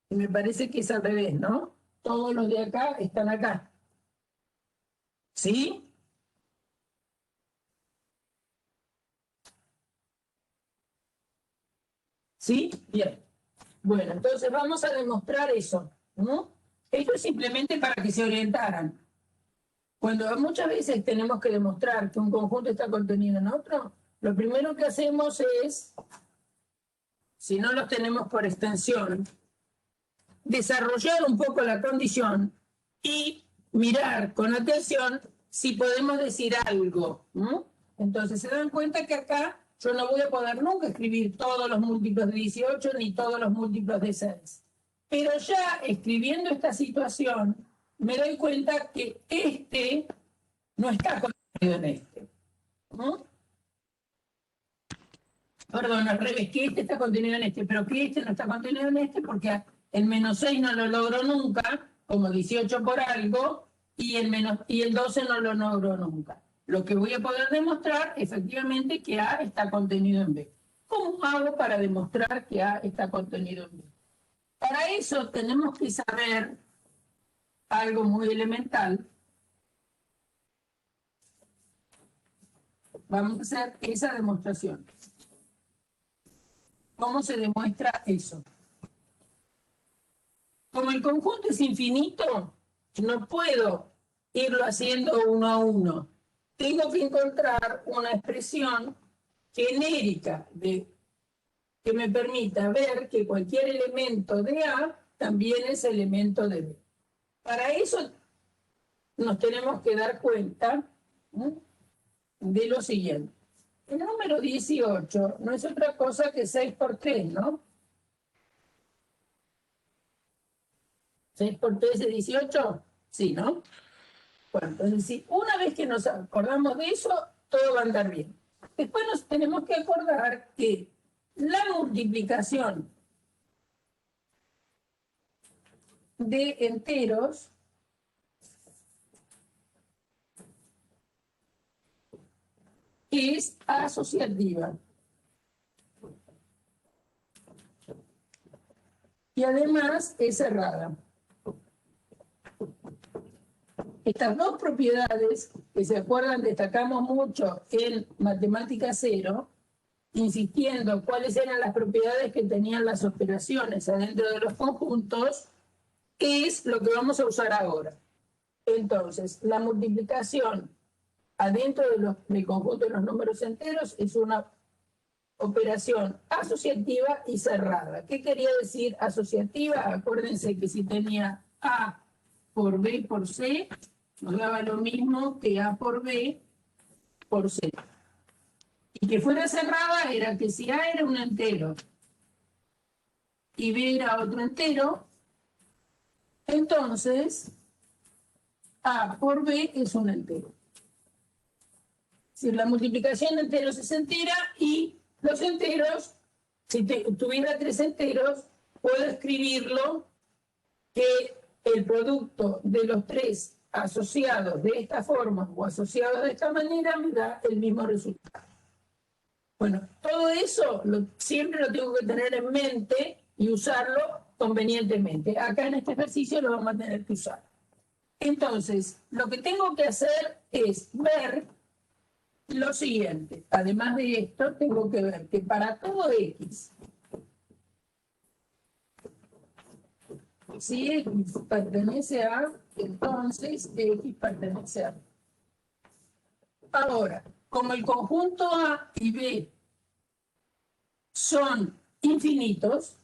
Y me parece que es al revés, ¿no? Todos los de acá están acá. ¿Sí? ¿Sí? Bien. Bueno, entonces vamos a demostrar eso, ¿no? Esto es simplemente para que se orientaran. Cuando muchas veces tenemos que demostrar que un conjunto está contenido en otro, lo primero que hacemos es, si no los tenemos por extensión, desarrollar un poco la condición y mirar con atención si podemos decir algo, ¿no? Entonces se dan cuenta que acá yo no voy a poder nunca escribir todos los múltiplos de 18 ni todos los múltiplos de 6. Pero ya escribiendo esta situación, me doy cuenta que este no está contenido en este, ¿no? Perdón, al revés, que este está contenido en este, pero que este no está contenido en este porque el menos 6 no lo logró nunca, como 18 por algo, y el 12 no lo logró nunca. Lo que voy a poder demostrar, efectivamente, que A está contenido en B. ¿Cómo hago para demostrar que A está contenido en B? Para eso tenemos que saber algo muy elemental. Vamos a hacer esa demostración. ¿Cómo se demuestra eso? Como el conjunto es infinito, no puedo irlo haciendo uno a uno. Tengo que encontrar una expresión genérica que me permita ver que cualquier elemento de A también es elemento de B. Para eso nos tenemos que dar cuenta, ¿no?, de lo siguiente. El número 18 no es otra cosa que 6 por 3, ¿no? 6 por 3 es 18, sí, ¿no? Bueno, entonces, sí, una vez que nos acordamos de eso, todo va a andar bien. Después nos tenemos que acordar que la multiplicación de enteros es asociativa. Y además es cerrada. Estas dos propiedades, que se acuerdan, destacamos mucho en Matemática 0, insistiendo cuáles eran las propiedades que tenían las operaciones adentro de los conjuntos, es lo que vamos a usar ahora. Entonces, la multiplicación adentro del conjunto de los números enteros es una operación asociativa y cerrada. ¿Qué quería decir asociativa? Acuérdense que si tenía A por B por C, nos daba lo mismo que A por B por C. Y que fuera cerrada era que si A era un entero y B era otro entero, entonces A por B es un entero. Si la multiplicación de enteros es entera y los enteros, si tuviera 3 enteros, puedo escribirlo que el producto de los 3 asociados de esta forma o asociados de esta manera me da el mismo resultado. Bueno, todo eso siempre lo tengo que tener en mente y usarlo convenientemente. Acá en este ejercicio lo vamos a tener que usar. Entonces, lo que tengo que hacer es ver lo siguiente. Además de esto, tengo que ver que para todo X, si X pertenece a, entonces X pertenece a. Ahora, como el conjunto A y B son infinitos,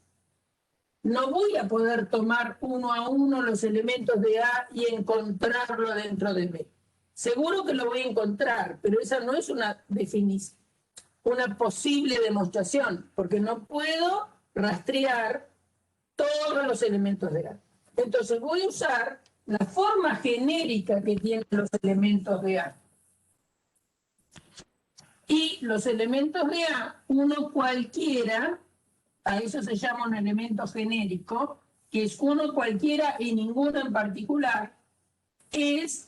no voy a poder tomar uno a uno los elementos de A y encontrarlo dentro de B. Seguro que lo voy a encontrar, pero esa no es una definición, una posible demostración, porque no puedo rastrear todos los elementos de A. Entonces voy a usar la forma genérica que tienen los elementos de A. Y los elementos de A, uno cualquiera, a eso se llama un elemento genérico, que es uno cualquiera y ninguno en particular, es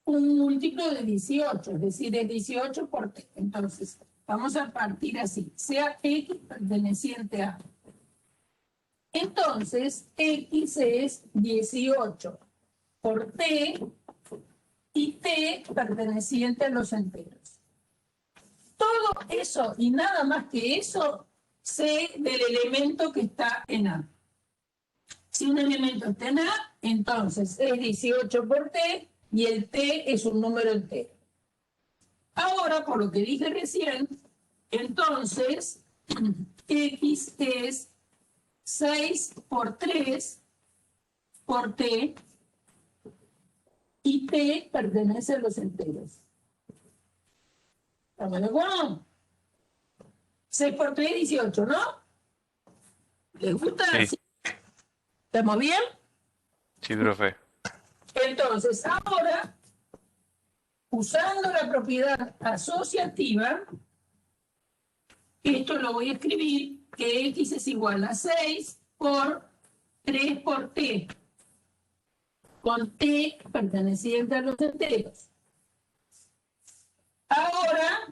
un múltiplo de 18, es decir, es 18 por T. Entonces, vamos a partir así, sea X perteneciente a. Entonces, X es 18 por T y T perteneciente a los enteros. Todo eso y nada más que eso sé del elemento que está en A. Si un elemento está en A, entonces es 18 por T y el T es un número entero. Ahora, por lo que dije recién, entonces X es 6 por 3 por T y T pertenece a los enteros. ¿Estamos de acuerdo? 6 por 3 es 18, ¿no? ¿Les gusta? Sí. ¿Estamos bien? Sí, profe. Entonces, ahora, usando la propiedad asociativa, esto lo voy a escribir, que X es igual a 6 por 3 por T, con T perteneciente a los enteros. Ahora,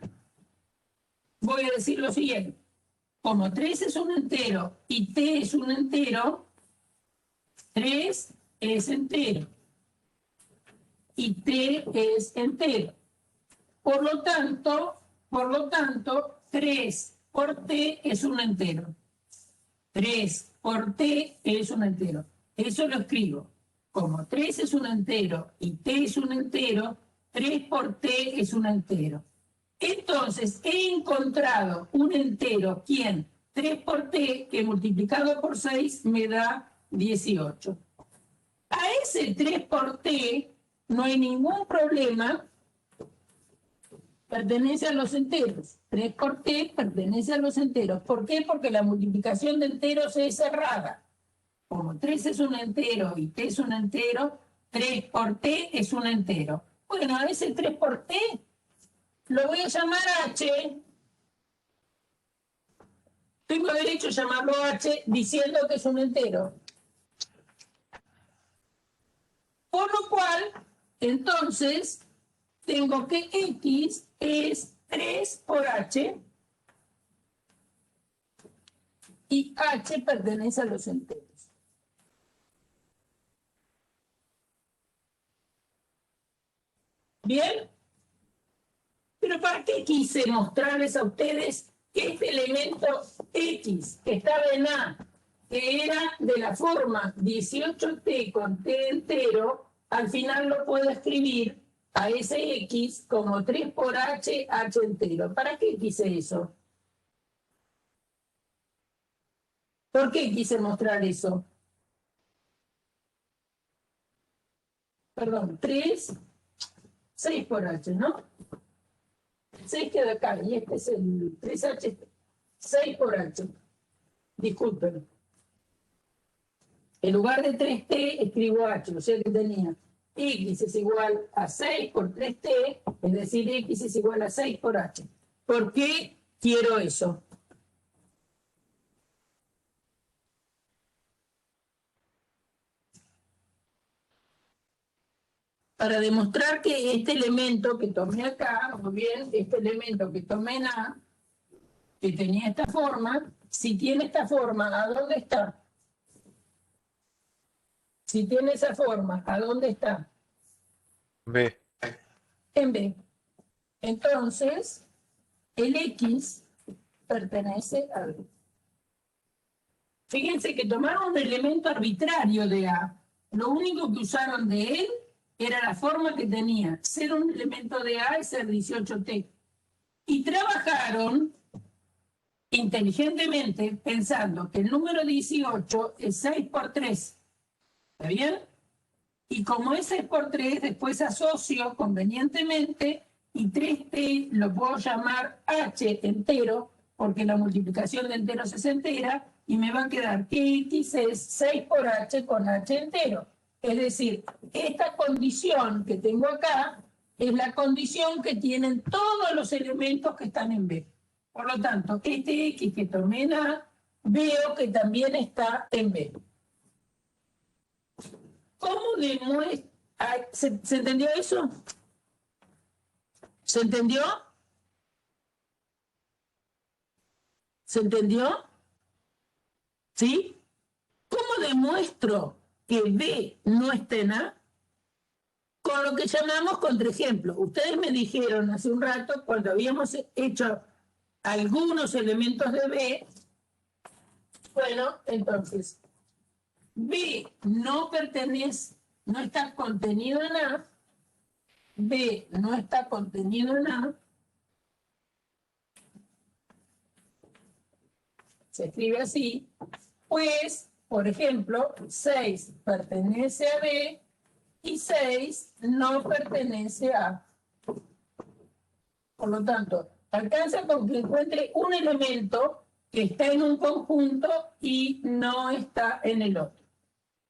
voy a decir lo siguiente. como 3 es un entero y t es un entero, 3 es entero y t es entero. Por lo tanto, 3 por t es un entero. 3 por t es un entero. Eso lo escribo. Como 3 es un entero y t es un entero, 3 por t es un entero. Entonces, he encontrado un entero, ¿quién? 3 por t, que multiplicado por 6 me da 18. A ese 3 por t no hay ningún problema, pertenece a los enteros. 3 por t pertenece a los enteros. ¿Por qué? Porque la multiplicación de enteros es cerrada. Como 3 es un entero y t es un entero, 3 por t es un entero. Bueno, a ese 3 por t lo voy a llamar h. Tengo derecho a llamarlo h diciendo que es un entero. Por lo cual, entonces, tengo que x es 3 por h y h pertenece a los enteros. ¿Bien? Pero ¿para qué quise mostrarles a ustedes que este elemento x, que estaba en A, que era de la forma 18t con t entero, al final lo puedo escribir a ese x como 3 por h, h entero? ¿Para qué quise eso? ¿Por qué quise mostrar eso? Perdón, 6 por h, ¿no? 6 queda acá, y este es el 3h, 6 por h. Disculpen. En lugar de 3t, escribo h, o sea que tenía x es igual a 6 por 3t, es decir, x es igual a 6 por h. ¿Por qué quiero eso? Para demostrar que este elemento que tomé acá, o bien este elemento que tomé en A, que tenía esta forma, si tiene esta forma, ¿a dónde está? Si tiene esa forma, ¿a dónde está? B. En B. Entonces, el X pertenece a B. Fíjense que tomaron un elemento arbitrario de A. Lo único que usaron de él era la forma que tenía. Ser un elemento de A es ser 18T. Y trabajaron inteligentemente pensando que el número 18 es 6 por 3. ¿Está bien? Y como es 6 por 3, después asocio convenientemente y 3t lo puedo llamar h entero, porque la multiplicación de enteros es entera, y me va a quedar que x es 6 por h con h entero. Es decir, esta condición que tengo acá es la condición que tienen todos los elementos que están en B. Por lo tanto, este x que tomé en A, veo que también está en B. ¿Cómo demuestra? ¿Se entendió eso? ¿Se entendió? ¿Se entendió? ¿Sí? ¿Cómo demuestro que B no está en A? Con lo que llamamos contraejemplo. Ustedes me dijeron hace un rato, cuando habíamos hecho algunos elementos de B, bueno, entonces, B no pertenece, no está contenido en A, B no está contenido en A, se escribe así, pues, por ejemplo, 6 pertenece a B y 6 no pertenece a A. Por lo tanto, alcanza con que encuentre un elemento que está en un conjunto y no está en el otro.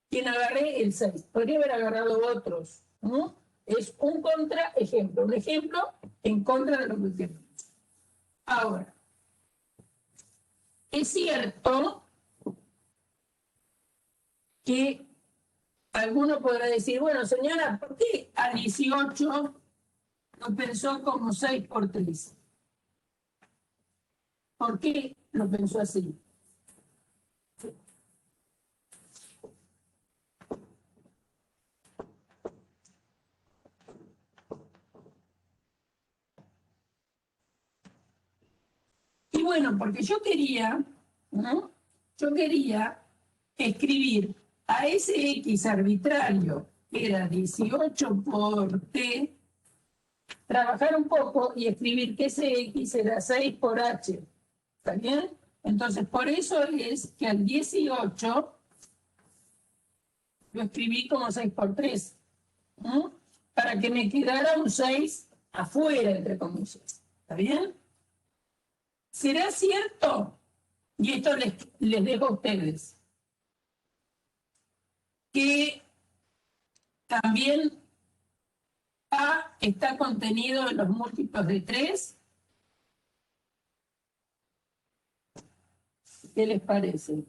Quien agarré el 6. Podría haber agarrado otros, ¿no? Es un contraejemplo, un ejemplo en contra de lo que queremos. Ahora, es cierto que alguno podrá decir, bueno, señora, ¿por qué a 18 lo pensó como 6 por 3? ¿Por qué lo pensó así. Y bueno, porque yo quería, ¿no? Yo quería escribir a ese X arbitrario, que era 18 por T, trabajar un poco y escribir que ese X era 6 por H. ¿Está bien? Entonces, por eso es que al 18 lo escribí como 6 por 3. ¿No? Para que me quedara un 6 afuera, entre comillas. ¿Está bien? ¿Será cierto? Y esto les dejo a ustedes. Que también A está contenido en los múltiplos de 3. ¿Qué les parece?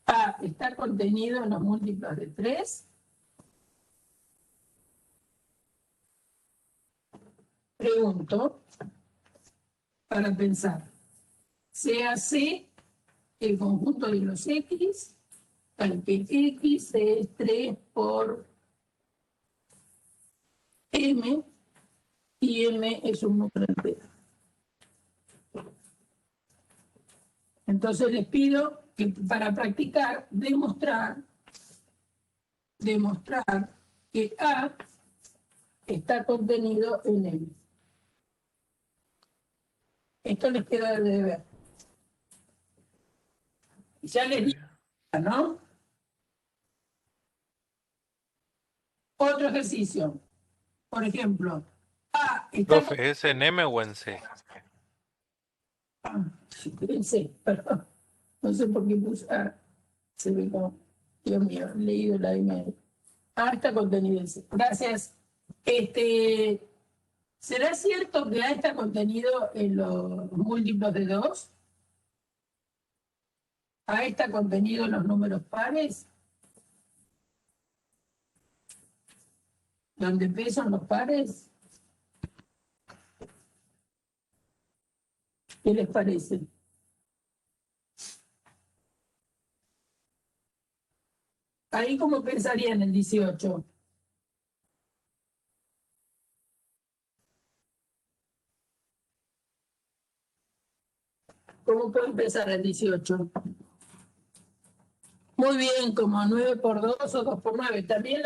A está contenido en los múltiplos de 3. Pregunto, para pensar. Sea C el conjunto de los X, al que X es 3 por M, y M es un número entero. Entonces les pido que para practicar, demostrar que A está contenido en M. Esto les queda de deber. Ya les dije, ¿no? Otro ejercicio. Por ejemplo, A está... Profe, ¿es en M o en C? En C, perdón. No sé por qué puse A. Se ve como... Dios mío, he leído la email. A está contenido en C. Gracias. ¿Será cierto que A está contenido en los múltiplos de 2? ¿A está contenido en los números pares? ¿Donde P son los pares? ¿Qué les parece? Ahí, ¿cómo pensarían el 18? ¿Cómo pueden pensar el 18? Muy bien, como 9 por 2 o 2 por 9. También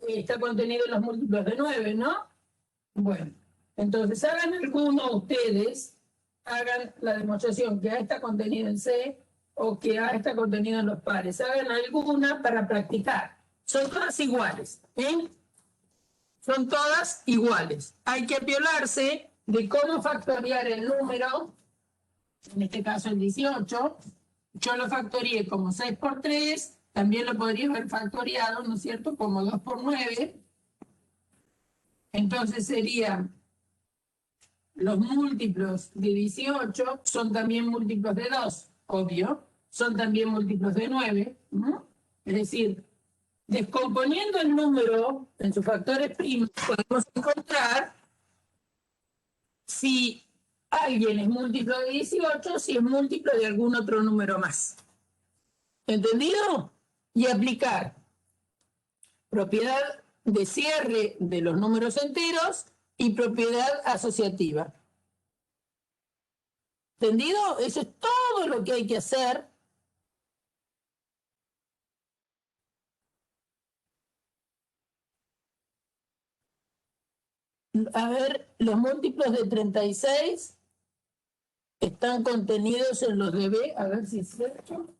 está contenido en los múltiplos de 9, ¿no? Bueno, entonces hagan alguno ustedes, hagan la demostración que A está contenido en C o que A está contenido en los pares. Hagan alguna para practicar. Son todas iguales, ¿eh? Son todas iguales. Hay que apiolarse de cómo factoriar el número, en este caso el 18. Yo lo factorié como 6 por 3, también lo podría haber factoriado, ¿no es cierto?, como 2 por 9. Entonces serían los múltiplos de 18, son también múltiplos de 2, obvio, son también múltiplos de 9, ¿no? Es decir, descomponiendo el número en sus factores primos, podemos encontrar si alguien es múltiplo de 18, si es múltiplo de algún otro número más. ¿Entendido? Y aplicar propiedad de cierre de los números enteros y propiedad asociativa. ¿Entendido? Eso es todo lo que hay que hacer. A ver, los múltiplos de 36 están contenidos en los de B. A ver si es cierto.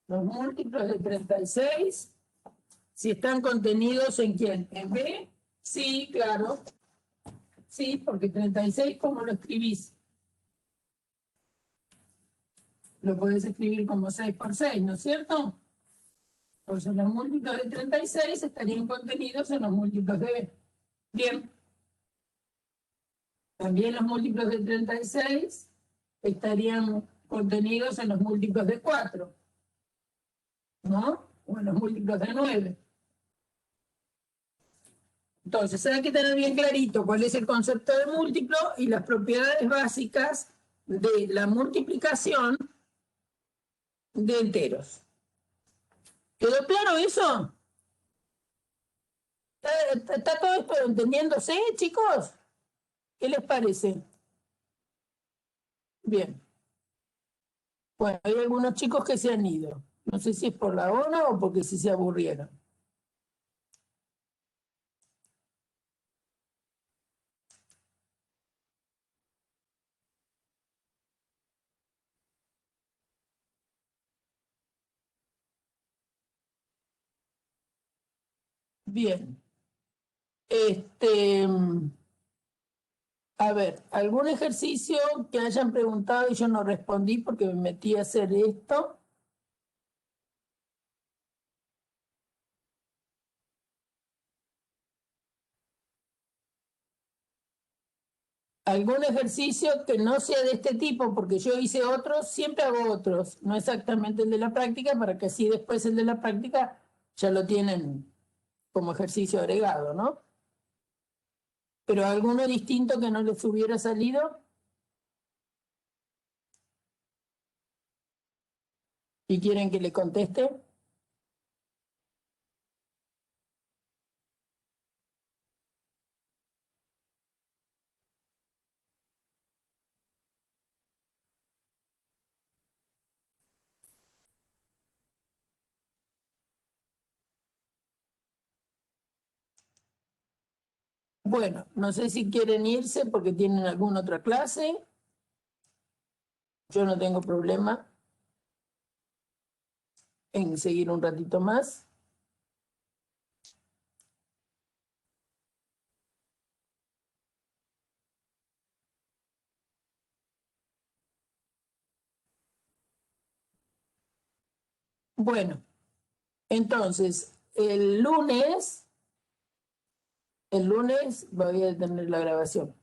Los múltiplos de 36, si están contenidos en quién, en B. Sí, claro. Sí, porque 36, ¿cómo lo escribís? Lo podés escribir como 6 por 6, ¿no es cierto? Entonces los múltiplos de 36 estarían contenidos en los múltiplos de B. Bien. También los múltiplos de 36 estarían contenidos en los múltiplos de 4, ¿no? O en los múltiplos de 9. Entonces hay que tener bien clarito cuál es el concepto de múltiplo y las propiedades básicas de la multiplicación de enteros. ¿Quedó claro eso? ¿Está todo esto entendiéndose, chicos? ¿Qué les parece? Bien. Bueno, hay algunos chicos que se han ido. No sé si es por la hora o porque si se aburrieron. Bien. A ver, algún ejercicio que hayan preguntado y yo no respondí porque me metí a hacer esto. Algún ejercicio que no sea de este tipo, porque yo hice otros, siempre hago otros, no exactamente el de la práctica, para que así después el de la práctica ya lo tienen como ejercicio agregado, ¿no? Pero alguno distinto que no les hubiera salido y quieren que le conteste. Bueno, no sé si quieren irse porque tienen alguna otra clase. Yo no tengo problema en seguir un ratito más. Bueno, entonces, el lunes voy a detener la grabación.